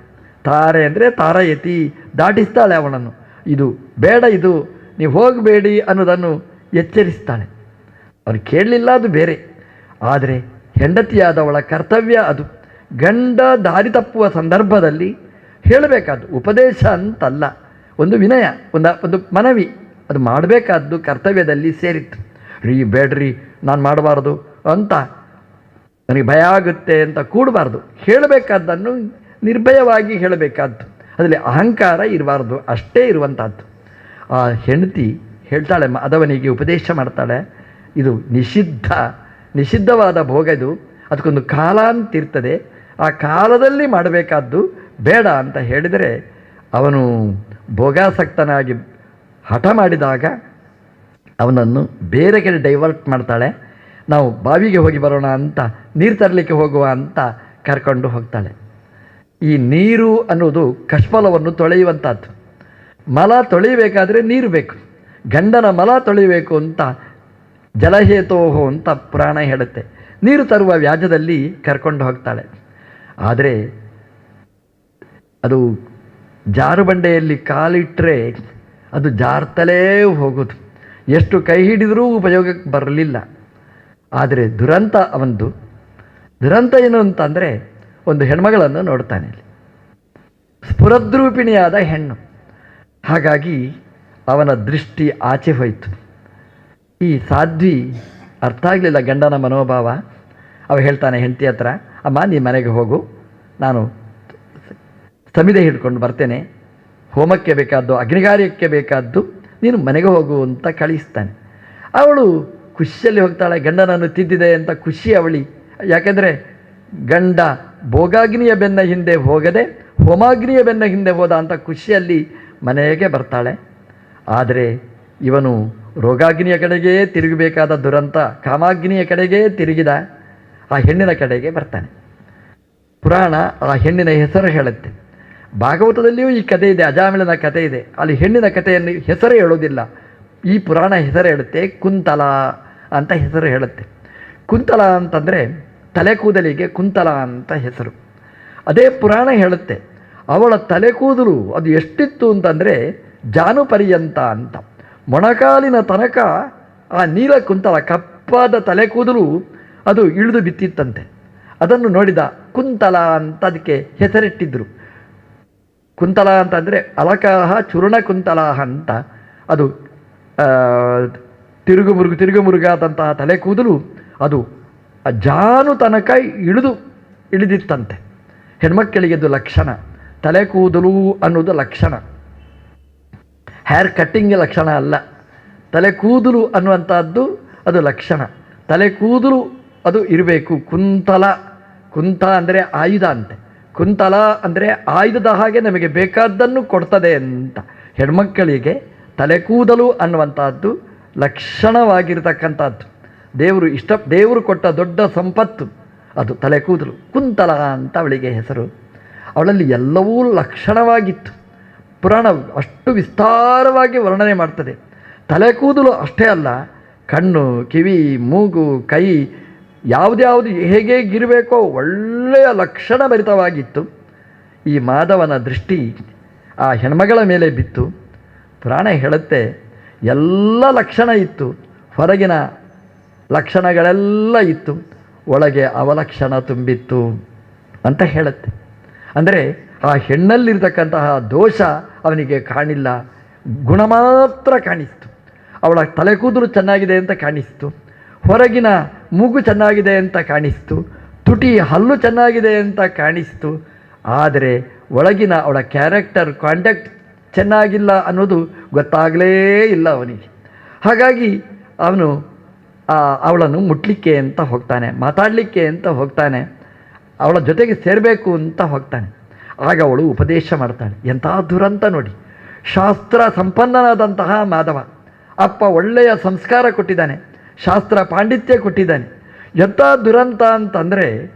ತಾರೆ ಅಂದರೆ ತಾರಯತಿ, ದಾಟಿಸ್ತಾಳೆ ಅವನನ್ನು. ಇದು ಬೇಡ, ಇದು ನೀವು ಹೋಗಬೇಡಿ ಅನ್ನೋದನ್ನು ಎಚ್ಚರಿಸ್ತಾಳೆ. ಅವನು ಕೇಳಲಿಲ್ಲ, ಅದು ಬೇರೆ. ಆದರೆ ಹೆಂಡತಿಯಾದವಳ ಕರ್ತವ್ಯ ಅದು. ಗಂಡ ದಾರಿ ತಪ್ಪುವ ಸಂದರ್ಭದಲ್ಲಿ ಹೇಳಬೇಕಾದ್ದು, ಉಪದೇಶ ಅಂತಲ್ಲ, ಒಂದು ವಿನಯ, ಒಂದು ಮನವಿ, ಅದು ಮಾಡಬೇಕಾದ್ದು ಕರ್ತವ್ಯದಲ್ಲಿ ಸೇರಿತ್ತು. ಬೇಡ್ರಿ ನಾನು ಮಾಡಬಾರ್ದು ಅಂತ, ನನಗೆ ಭಯ ಆಗುತ್ತೆ ಅಂತ ಕೂಡಬಾರ್ದು. ಹೇಳಬೇಕಾದ್ದನ್ನು ನಿರ್ಭಯವಾಗಿ ಹೇಳಬೇಕಾದ್ದು, ಅದರಲ್ಲಿ ಅಹಂಕಾರ ಇರಬಾರ್ದು, ಅಷ್ಟೇ ಇರುವಂಥದ್ದು. ಆ ಹೆಂಡತಿ ಹೇಳ್ತಾಳೆ, ಮಾಧವನಿಗೆ ಉಪದೇಶ ಮಾಡ್ತಾಳೆ, ಇದು ನಿಷಿದ್ಧವಾದ ಭೋಗ, ಇದು ಅದಕ್ಕೊಂದು ಕಾಲ ಅಂತಿರ್ತದೆ, ಆ ಕಾಲದಲ್ಲಿ ಮಾಡಬೇಕಾದ್ದು, ಬೇಡ ಅಂತ ಹೇಳಿದರೆ ಅವನು ಭೋಗಾಸಕ್ತನಾಗಿ ಹಠ ಮಾಡಿದಾಗ ಅವನನ್ನು ಬೇರೆ ಕಡೆ ಡೈವರ್ಟ್ ಮಾಡ್ತಾಳೆ. ನಾವು ಬಾವಿಗೆ ಹೋಗಿ ಬರೋಣ ಅಂತ, ನೀರು ತರಲಿಕ್ಕೆ ಹೋಗುವ ಅಂತ ಕರ್ಕೊಂಡು ಹೋಗ್ತಾಳೆ. ಈ ನೀರು ಅನ್ನೋದು ಕಷ್ಮಲವನ್ನು ತೊಳೆಯುವಂಥದ್ದು. ಮಲ ತೊಳೆಯಬೇಕಾದ್ರೆ ನೀರು ಬೇಕು. ಗಂಡನ ಮಲ ತೊಳೆಯಬೇಕು ಅಂತ ಜಲಹೇತೋಹೋ ಅಂತ ಪುರಾಣ ಹೇಳುತ್ತೆ. ನೀರು ತರುವ ವ್ಯಾಜದಲ್ಲಿ ಕರ್ಕೊಂಡು ಹೋಗ್ತಾಳೆ. ಆದರೆ ಅದು ಜಾರುಬಂಡೆಯಲ್ಲಿ ಕಾಲಿಟ್ಟರೆ ಅದು ಜಾರ್ತಲೇ ಹೋಗೋದು. ಎಷ್ಟು ಕೈ ಹಿಡಿದರೂ ಉಪಯೋಗಕ್ಕೆ ಬರಲಿಲ್ಲ. ಆದರೆ ದುರಂತ ಅವನದು. ದುರಂತ ಏನು ಅಂತಂದರೆ, ಒಂದು ಹೆಣ್ಮಗಳನ್ನು ನೋಡ್ತಾನೆ, ಸ್ಫುರದ್ರೂಪಿಣಿಯಾದ ಹೆಣ್ಣು. ಹಾಗಾಗಿ ಅವನ ದೃಷ್ಟಿ ಆಚೆ ಹೋಯಿತು. ಈ ಸಾಧ್ವಿ ಅರ್ಥ ಆಗಲಿಲ್ಲ ಗಂಡನ ಮನೋಭಾವ. ಅವ ಹೇಳ್ತಾನೆ ಹೆಂಡತಿ ಹತ್ರ, ಅಮ್ಮ ನೀ ಮನೆಗೆ ಹೋಗು, ನಾನು ಸಮಿದೆ ಹಿಡ್ಕೊಂಡು ಬರ್ತೇನೆ, ಹೋಮಕ್ಕೆ ಬೇಕಾದ್ದು ಅಗ್ನಿಕಾರ್ಯಕ್ಕೆ ಬೇಕಾದ್ದು ನೀನು ಮನೆಗೆ ಹೋಗು ಅಂತ ಕಳಿಸ್ತಾನೆ. ಅವಳು ಖುಷಿಯಲ್ಲಿ ಹೋಗ್ತಾಳೆ. ಗಂಡನನ್ನು ತಿದ್ದಿದೆ ಅಂತ ಖುಷಿ ಅವಳಿ. ಯಾಕೆಂದರೆ ಗಂಡ ಭೋಗಾಗ್ನಿಯ ಬೆನ್ನ ಹಿಂದೆ ಹೋಗದೆ ಹೋಮಾಗ್ನಿಯ ಬೆನ್ನ ಹಿಂದೆ ಹೋದ ಅಂತ ಖುಷಿಯಲ್ಲಿ ಮನೆಗೆ ಬರ್ತಾಳೆ. ಆದರೆ ಇವನು ರೋಗಾಗ್ನಿಯ ಕಡೆಗೇ ತಿರುಗಬೇಕಾದ ದುರಂತ ಕಾಮಾಗ್ನಿಯ ಕಡೆಗೇ ತಿರುಗಿದ ಆ ಹೆಣ್ಣಿನ ಕಡೆಗೆ ಬರ್ತಾನೆ. ಪುರಾಣ ಆ ಹೆಣ್ಣಿನ ಹೆಸರು ಹೇಳುತ್ತೆ. ಭಾಗವತದಲ್ಲಿಯೂ ಈ ಕಥೆ ಇದೆ, ಅಜಾಮಿಳನ ಕಥೆ ಇದೆ. ಅಲ್ಲಿ ಹೆಣ್ಣಿನ ಕಥೆಯನ್ನು ಹೆಸರು ಹೇಳೋದಿಲ್ಲ. ಈ ಪುರಾಣ ಹೆಸರು ಹೇಳುತ್ತೆ, ಕುಂತಲ ಅಂತ ಹೆಸರು ಹೇಳುತ್ತೆ. ಕುಂತಲ ಅಂತಂದರೆ ತಲೆ ಕೂದಲಿಗೆ ಕುಂತಲ ಅಂತ ಹೆಸರು. ಅದೇ ಪುರಾಣ ಹೇಳುತ್ತೆ, ಅವಳ ತಲೆ ಕೂದಲು ಅದು ಎಷ್ಟಿತ್ತು ಅಂತಂದರೆ ಜಾನುಪರ್ಯಂತ ಅಂತ. ಮೊಣಕಾಲಿನ ತನಕ ಆ ನೀಲ ಕುಂತಲ ಕಪ್ಪಾದ ತಲೆ ಕೂದಲು ಅದು ಇಳಿದು ಬಿತ್ತಿತ್ತಂತೆ. ಅದನ್ನು ನೋಡಿದ ಕುಂತಲ ಅಂತ ಅದಕ್ಕೆ ಹೆಸರಿಟ್ಟಿದ್ದರು. ಕುಂತಲ ಅಂತಂದರೆ ಅಲಕಾಹ ಚೂರ್ಣ ಕುಂತಲಾಹ ಅಂತ. ಅದು ತಿರುಗುಮುರುಗಾದಂತಹ ತಲೆ ಕೂದಲು ಅದು ಜಾನು ತನಕ ಇಳಿದಿತ್ತಂತೆ. ಹೆಣ್ಮಕ್ಕಳಿಗೆ ಅದು ಲಕ್ಷಣ. ತಲೆ ಕೂದಲು ಅನ್ನೋದು ಲಕ್ಷಣ, ಹೇರ್ ಕಟ್ಟಿಂಗ್ ಲಕ್ಷಣ ಅಲ್ಲ. ತಲೆ ಕೂದಲು ಅನ್ನುವಂಥದ್ದು ಅದು ಲಕ್ಷಣ. ತಲೆ ಕೂದಲು ಅದು ಇರಬೇಕು. ಕುಂತ ಅಂದರೆ ಆಯುಧ ಅಂತೆ. ಕುಂತಲ ಅಂದರೆ ಆಯುಧದ ಹಾಗೆ ನಮಗೆ ಬೇಕಾದ್ದನ್ನು ಕೊಡ್ತದೆ ಅಂತ. ಹೆಣ್ಮಕ್ಕಳಿಗೆ ತಲೆ ಕೂದಲು ಅನ್ನುವಂಥದ್ದು ಲಕ್ಷಣವಾಗಿರ್ತಕ್ಕಂಥದ್ದು. ದೇವರು ಕೊಟ್ಟ ದೊಡ್ಡ ಸಂಪತ್ತು ಅದು ತಲೆ ಕೂದಲು. ಕುಂತಲ ಅಂತ ಅವಳಿಗೆ ಹೆಸರು. ಅವಳಲ್ಲಿ ಎಲ್ಲವೂ ಲಕ್ಷಣವಾಗಿತ್ತು. ಪುರಾಣ ಅಷ್ಟು ವಿಸ್ತಾರವಾಗಿ ವರ್ಣನೆ ಮಾಡ್ತದೆ. ತಲೆ ಕೂದಲು ಅಷ್ಟೇ ಅಲ್ಲ, ಕಣ್ಣು, ಕಿವಿ, ಮೂಗು, ಕೈ ಯಾವುದ್ಯಾವುದು ಹೇಗೇಗಿರಬೇಕೋ ಒಳ್ಳೆಯ ಲಕ್ಷಣ ಭರಿತವಾಗಿತ್ತು. ಈ ಮಾಧವನ ದೃಷ್ಟಿ ಆ ಹೆಣ್ಮಗಳ ಮೇಲೆ ಬಿತ್ತು. ಪುರಾಣ ಹೇಳುತ್ತೆ, ಎಲ್ಲ ಲಕ್ಷಣ ಇತ್ತು, ಹೊರಗಿನ ಲಕ್ಷಣಗಳೆಲ್ಲ ಇತ್ತು, ಒಳಗೆ ಅವಲಕ್ಷಣ ತುಂಬಿತ್ತು ಅಂತ ಹೇಳುತ್ತೆ. ಅಂದರೆ ಆ ಹೆಣ್ಣಲ್ಲಿರ್ತಕ್ಕಂತಹ ದೋಷ ಅವನಿಗೆ ಕಾಣಿಲ್ಲ, ಗುಣ ಮಾತ್ರ ಕಾಣಿಸ್ತು. ಅವಳ ತಲೆ ಕೂದಲು ಚೆನ್ನಾಗಿದೆ ಅಂತ ಕಾಣಿಸ್ತು, ಹೊರಗಿನ ಮೂಗು ಚೆನ್ನಾಗಿದೆ ಅಂತ ಕಾಣಿಸ್ತು, ತುಟಿ ಹಲ್ಲು ಚೆನ್ನಾಗಿದೆ ಅಂತ ಕಾಣಿಸ್ತು. ಆದರೆ ಒಳಗಿನ ಅವಳ ಕ್ಯಾರೆಕ್ಟರ್ ಕಾಂಟ್ಯಾಕ್ಟ್ ಚೆನ್ನಾಗಿಲ್ಲ ಅನ್ನೋದು ಗೊತ್ತಾಗಲೇ ಇಲ್ಲ ಅವನಿಗೆ. ಹಾಗಾಗಿ ಅವನು ಅವಳನ್ನು ಮುಟ್ಲಿಕ್ಕೆ ಅಂತ ಹೋಗ್ತಾನೆ, ಮಾತಾಡಲಿಕ್ಕೆ ಅಂತ ಹೋಗ್ತಾನೆ, ಅವಳ ಜೊತೆಗೆ ಸೇರಬೇಕು ಅಂತ ಹೋಗ್ತಾನೆ. ಆಗ ಅವಳು ಉಪದೇಶ ಮಾಡ್ತಾಳೆ. ಎಂತಹ ದುರಂತ ನೋಡಿ. ಶಾಸ್ತ್ರ ಸಂಪನ್ನನಾದಂತಹ ಮಾಧವ, ಅಪ್ಪ ಒಳ್ಳೆಯ ಸಂಸ್ಕಾರ ಕೊಟ್ಟಿದ್ದಾನೆ, ಶಾಸ್ತ್ರ ಪಾಂಡಿತ್ಯ ಕೊಟ್ಟಿದ್ದಾನೆ. ಎಂಥ ದುರಂತ ಅಂತಂದರೆ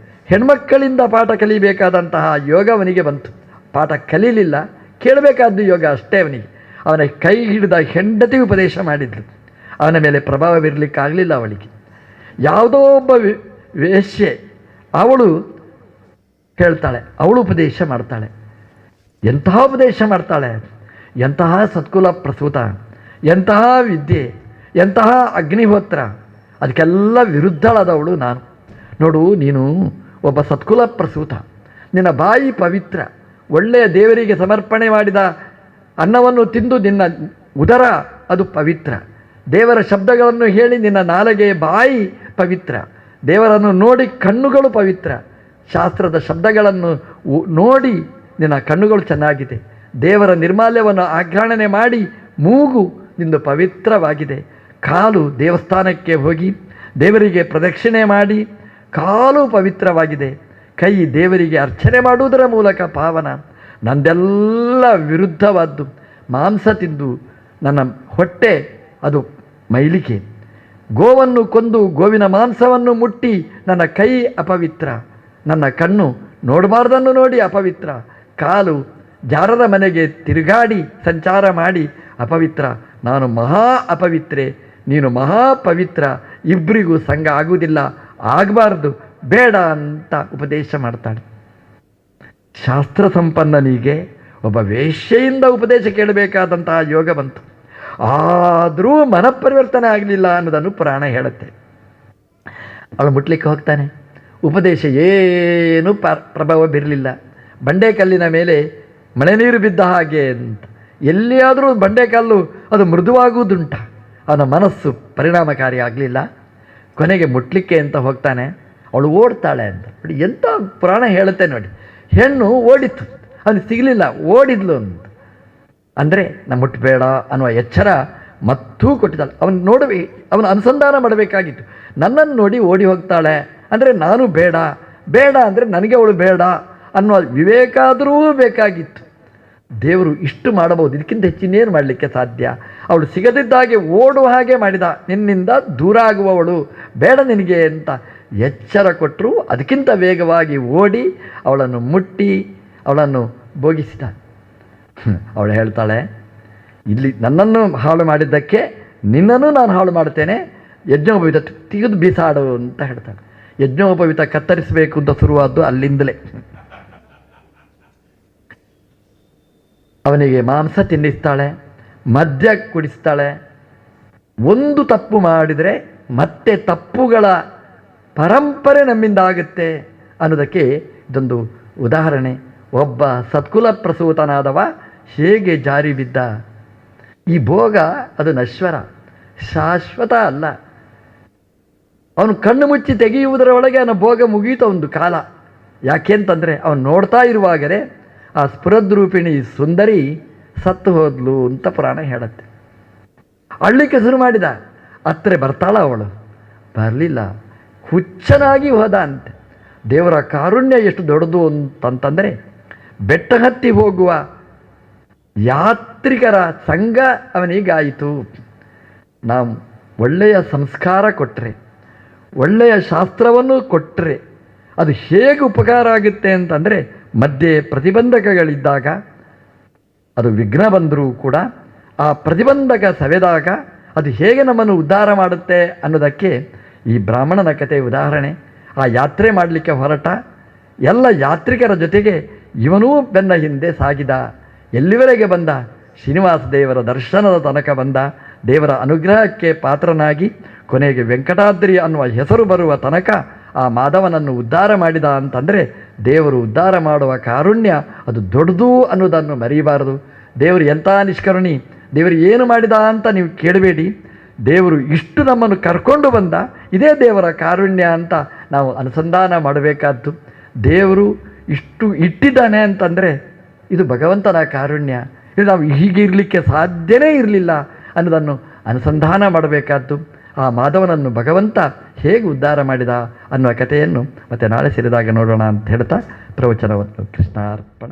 ಹೆಣ್ಮಕ್ಕಳಿಂದ ಪಾಠ ಕಲಿಬೇಕಾದಂತಹ ಯೋಗ ಅವನಿಗೆ ಬಂತು. ಪಾಠ ಕಲೀಲಿಲ್ಲ, ಕೇಳಬೇಕಾದ್ದು ಯೋಗ ಅಷ್ಟೇ ಅವನಿಗೆ. ಅವನ ಕೈ ಹಿಡಿದ ಹೆಂಡತಿ ಉಪದೇಶ ಮಾಡಿದ್ಳು. ಅವನ ಮೇಲೆ ಪ್ರಭಾವ ಬೀರಲಿಕ್ಕಾಗಲಿಲ್ಲ ಅವಳಿಗೆ. ಯಾವುದೋ ಒಬ್ಬ ವೇಶ್ಯೆ ಅವಳು ಹೇಳ್ತಾಳೆ, ಅವಳು ಉಪದೇಶ ಮಾಡ್ತಾಳೆ. ಎಂತಹ ಉಪದೇಶ ಮಾಡ್ತಾಳೆ! ಎಂತಹ ಸತ್ಕುಲ ಪ್ರಸೂತ, ಎಂತಹ ವಿದ್ಯೆ, ಎಂತಹ ಅಗ್ನಿಹೋತ್ರ! ಅದಕ್ಕೆಲ್ಲ ವಿರುದ್ಧಳಾದವಳು ನಾನು. ನೋಡು, ನೀನು ಒಬ್ಬ ಸತ್ಕುಲ ಪ್ರಸೂತ, ನಿನ್ನ ಬಾಯಿ ಪವಿತ್ರ, ಒಳ್ಳೆಯ ದೇವರಿಗೆ ಸಮರ್ಪಣೆ ಮಾಡಿದ ಅನ್ನವನ್ನು ತಿಂದು ನಿನ್ನ ಉದರ ಅದು ಪವಿತ್ರ, ದೇವರ ಶಬ್ದಗಳನ್ನು ಹೇಳಿ ನಿನ್ನ ನಾಲಿಗೆ ಬಾಯಿ ಪವಿತ್ರ, ದೇವರನ್ನು ನೋಡಿ ಕಣ್ಣುಗಳು ಪವಿತ್ರ, ಶಾಸ್ತ್ರದ ಶಬ್ದಗಳನ್ನು ನೋಡಿ ನಿನ್ನ ಕಣ್ಣುಗಳು ಚೆನ್ನಾಗಿದೆ, ದೇವರ ನಿರ್ಮಾಲ್ಯವನ್ನು ಆಘ್ರಾಣನೆ ಮಾಡಿ ಮೂಗು ನಿಂದು ಪವಿತ್ರವಾಗಿದೆ, ಕಾಲು ದೇವಸ್ಥಾನಕ್ಕೆ ಹೋಗಿ ದೇವರಿಗೆ ಪ್ರದಕ್ಷಿಣೆ ಮಾಡಿ ಕಾಲು ಪವಿತ್ರವಾಗಿದೆ, ಕೈ ದೇವರಿಗೆ ಅರ್ಚನೆ ಮಾಡುವುದರ ಮೂಲಕ ಪಾವನ. ನಂದೆಲ್ಲ ವಿರುದ್ಧವಾದ್ದು, ಮಾಂಸ ತಿಂದು ನನ್ನ ಹೊಟ್ಟೆ ಅದು ಮೈಲಿಗೆ. ಗೋವನ್ನು ಕೊಂದು ಗೋವಿನ ಮಾಂಸವನ್ನು ಮುಟ್ಟಿ ನನ್ನ ಕೈ ಅಪವಿತ್ರ, ನನ್ನ ಕಣ್ಣು ನೋಡಬಾರ್ದನ್ನು ನೋಡಿ ಅಪವಿತ್ರ, ಕಾಲು ಜಾರದ ಮನೆಗೆ ತಿರುಗಾಡಿ ಸಂಚಾರ ಮಾಡಿ ಅಪವಿತ್ರ, ನಾನು ಮಹಾ ಅಪವಿತ್ರೆ, ನೀನು ಮಹಾ ಪವಿತ್ರ, ಇಬ್ಬರಿಗೂ ಸಂಘ ಆಗುವುದಿಲ್ಲ, ಆಗಬಾರ್ದು, ಬೇಡ ಅಂತ ಉಪದೇಶ ಮಾಡ್ತಾಳೆ. ಶಾಸ್ತ್ರ ಸಂಪನ್ನನಿಗೆ ಒಬ್ಬ ವೇಶ್ಯೆಯಿಂದ ಉಪದೇಶ ಕೇಳಬೇಕಾದಂತಹ ಯೋಗ ಬಂತು. ಆದರೂ ಮನಪರಿವರ್ತನೆ ಆಗಲಿಲ್ಲ ಅನ್ನೋದನ್ನು ಪುರಾಣ ಹೇಳುತ್ತೆ. ಅವಳು ಮುಟ್ಲಿಕ್ಕೆ ಹೋಗ್ತಾನೆ, ಉಪದೇಶ ಏನೂ ಪ್ರಭಾವ ಬೀರಲಿಲ್ಲ. ಬಂಡೆಕಲ್ಲಿನ ಮೇಲೆ ಮಳೆ ನೀರು ಬಿದ್ದ ಹಾಗೆ ಅಂತ. ಎಲ್ಲಿಯಾದರೂ ಬಂಡೆಕಲ್ಲು ಅದು ಮೃದುವಾಗುವುದುಂಟ, ಅವನ ಮನಸ್ಸು ಪರಿಣಾಮಕಾರಿ ಆಗಲಿಲ್ಲ. ಕೊನೆಗೆ ಮುಟ್ಲಿಕ್ಕೆ ಅಂತ ಹೋಗ್ತಾನೆ, ಅವಳು ಓಡ್ತಾಳೆ ಅಂತ. ನೋಡಿ ಎಂಥ ಪುರಾಣ ಹೇಳುತ್ತೆ ನೋಡಿ. ಹೆಣ್ಣು ಓಡಿತು, ಅವನು ಸಿಗಲಿಲ್ಲ, ಓಡಿದ್ಲು ಅಂತ. ಅಂದರೆ ನಾ ಮುಟ್ಟಬೇಡ ಅನ್ನುವ ಎಚ್ಚರ ಮತ್ತೂ ಕೊಟ್ಟಿದ್ದಾಳೆ. ಅವನು ಅನುಸಂಧಾನ ಮಾಡಬೇಕಾಗಿತ್ತು. ನನ್ನನ್ನು ನೋಡಿ ಓಡಿ ಹೋಗ್ತಾಳೆ ಅಂದರೆ ನಾನು ಬೇಡ, ಬೇಡ ಅಂದರೆ ನನಗೆ ಅವಳು ಬೇಡ ಅನ್ನುವ ವಿವೇಕಾದರೂ ಬೇಕಾಗಿತ್ತು. ದೇವರು ಇಷ್ಟು ಮಾಡಬಹುದು, ಇದಕ್ಕಿಂತ ಹೆಚ್ಚಿನೇನು ಮಾಡಲಿಕ್ಕೆ ಸಾಧ್ಯ? ಅವಳು ಸಿಗದಿದ್ದಾಗೆ ಓಡುವ ಹಾಗೆ ಮಾಡಿದ, ನಿನ್ನಿಂದ ದೂರ ಆಗುವವಳು, ಬೇಡ ನಿನಗೆ ಅಂತ ಎಚ್ಚರ ಕೊಟ್ಟರು. ಅದಕ್ಕಿಂತ ವೇಗವಾಗಿ ಓಡಿ ಅವಳನ್ನು ಮುಟ್ಟಿ ಅವಳನ್ನು ಭೋಗಿಸಿದ. ಅವಳು ಹೇಳ್ತಾಳೆ, ಇಲ್ಲಿ ನನ್ನನ್ನು ಹಾಳು ಮಾಡಿದ್ದಕ್ಕೆ ನಿನ್ನನ್ನು ನಾನು ಹಾಳು ಮಾಡ್ತೇನೆ, ಯಜ್ಞೋಪವೀತ ತೆಗೆದು ಬೀಸಾಡು ಅಂತ ಹೇಳ್ತಾಳೆ. ಯಜ್ಞೋಪವೀತ ಕತ್ತರಿಸಬೇಕು ಅಂತ ಶುರುವಾದ್ದು ಅಲ್ಲಿಂದಲೇ. ಅವನಿಗೆ ಮಾಂಸ ತಿನ್ನಿಸ್ತಾಳೆ, ಮದ್ಯ ಕುಡಿಸ್ತಾಳೆ. ಒಂದು ತಪ್ಪು ಮಾಡಿದರೆ ಮತ್ತೆ ತಪ್ಪುಗಳ ಪರಂಪರೆ ನಮ್ಮಿಂದ ಆಗುತ್ತೆ ಅನ್ನೋದಕ್ಕೆ ಇದೊಂದು ಉದಾಹರಣೆ. ಒಬ್ಬ ಸತ್ಕುಲ ಪ್ರಸೂತನಾದವ ಹೇಗೆ ಜಾರಿ ಬಿದ್ದ. ಈ ಭೋಗ ಅದು ನಶ್ವರ, ಶಾಶ್ವತ ಅಲ್ಲ. ಅವನು ಕಣ್ಣು ಮುಚ್ಚಿ ತೆಗೆಯುವುದರ ಒಳಗೆ ಅವನ ಭೋಗ ಮುಗಿಯಿತು ಒಂದು ಕಾಲ. ಯಾಕೆಂತಂದರೆ ಅವನು ನೋಡ್ತಾ ಇರುವಾಗಲೇ ಆ ಸ್ಫುರದ್ರೂಪಿಣಿ ಸುಂದರಿ ಸತ್ತು ಹೋದ್ಲು ಅಂತ ಪುರಾಣ ಹೇಳುತ್ತೆ. ಅಳ್ಳಿಕ್ಕೆ ಶುರು ಮಾಡಿದ, ಹತ್ತಿರ ಬರ್ತಾಳ ಅವಳು, ಬರಲಿಲ್ಲ, ಹುಚ್ಚನಾಗಿ ಹೋದ ಅಂತೆ. ದೇವರ ಕಾರುಣ್ಯ ಎಷ್ಟು ದೊಡ್ಡದು ಅಂತಂದರೆ, ಬೆಟ್ಟ ಹತ್ತಿ ಹೋಗುವ ಯಾತ್ರಿಕರ ಸಂಘ ಅವನಿಗಾಯಿತು. ನಾವು ಒಳ್ಳೆಯ ಸಂಸ್ಕಾರ ಕೊಟ್ಟರೆ, ಒಳ್ಳೆಯ ಶಾಸ್ತ್ರವನ್ನು ಕೊಟ್ಟರೆ ಅದು ಹೇಗೆ ಉಪಕಾರ ಆಗುತ್ತೆ ಅಂತಂದರೆ, ಮಧ್ಯೆ ಪ್ರತಿಬಂಧಕಗಳಿದ್ದಾಗ, ಅದು ವಿಘ್ನ ಬಂದರೂ ಕೂಡ ಆ ಪ್ರತಿಬಂಧಕ ಸವೆದಾಗ ಅದು ಹೇಗೆ ನಮ್ಮನ್ನು ಉದ್ಧಾರ ಮಾಡುತ್ತೆ ಅನ್ನೋದಕ್ಕೆ ಈ ಬ್ರಾಹ್ಮಣನ ಕಥೆ ಉದಾಹರಣೆ. ಆ ಯಾತ್ರೆ ಮಾಡಲಿಕ್ಕೆ ಹೊರಟ ಎಲ್ಲ ಯಾತ್ರಿಕರ ಜೊತೆಗೆ ಇವನೂ ಬೆನ್ನ ಹಿಂದೆ ಸಾಗಿದ. ಎಲ್ಲಿವರೆಗೆ ಬಂದ? ಶ್ರೀನಿವಾಸ ದೇವರ ದರ್ಶನದ ತನಕ ಬಂದ. ದೇವರ ಅನುಗ್ರಹಕ್ಕೆ ಪಾತ್ರನಾಗಿ ಕೊನೆಗೆ ವೆಂಕಟಾದ್ರಿ ಅನ್ನುವ ಹೆಸರು ಬರುವ ತನಕ ಆ ಮಾಧವನನ್ನು ಉದ್ಧಾರ ಮಾಡಿದ ಅಂತಂದರೆ, ದೇವರು ಉದ್ಧಾರ ಮಾಡುವ ಕಾರುಣ್ಯ ಅದು ದೊಡ್ಡದು ಅನ್ನೋದನ್ನು ಮರೆಯಬಾರದು. ದೇವರು ಎಂಥ ನಿಷ್ಕರುಣಿ, ದೇವರು ಏನು ಮಾಡಿದ ಅಂತ ನೀವು ಕೇಳಬೇಡಿ. ದೇವರು ಇಷ್ಟು ನಮ್ಮನ್ನು ಕರ್ಕೊಂಡು ಬಂದ, ಇದೇ ದೇವರ ಕಾರುಣ್ಯ ಅಂತ ನಾವು ಅನುಸಂಧಾನ ಮಾಡಬೇಕಾದ್ದು. ದೇವರು ಇಷ್ಟು ಇಟ್ಟಿದ್ದಾನೆ ಅಂತಂದರೆ ಇದು ಭಗವಂತನ ಕಾರುಣ್ಯ. ಇದು ನಾವು ಹೀಗಿರಲಿಕ್ಕೆ ಸಾಧ್ಯವೇ ಇರಲಿಲ್ಲ ಅನ್ನೋದನ್ನು ಅನುಸಂಧಾನ ಮಾಡಬೇಕಾದ್ದು. ಆ ಮಾಧವನನ್ನು ಭಗವಂತ ಹೇಗೆ ಉದ್ಧಾರ ಮಾಡಿದ ಅನ್ನುವ ಕಥೆಯನ್ನು ಮತ್ತೆ ನಾಳೆ ಸೇರಿದಾಗ ನೋಡೋಣ ಅಂತ ಹೇಳ್ತಾ ಪ್ರವಚನವನ್ನು ಕೃಷ್ಣಾರ್ಪಣ.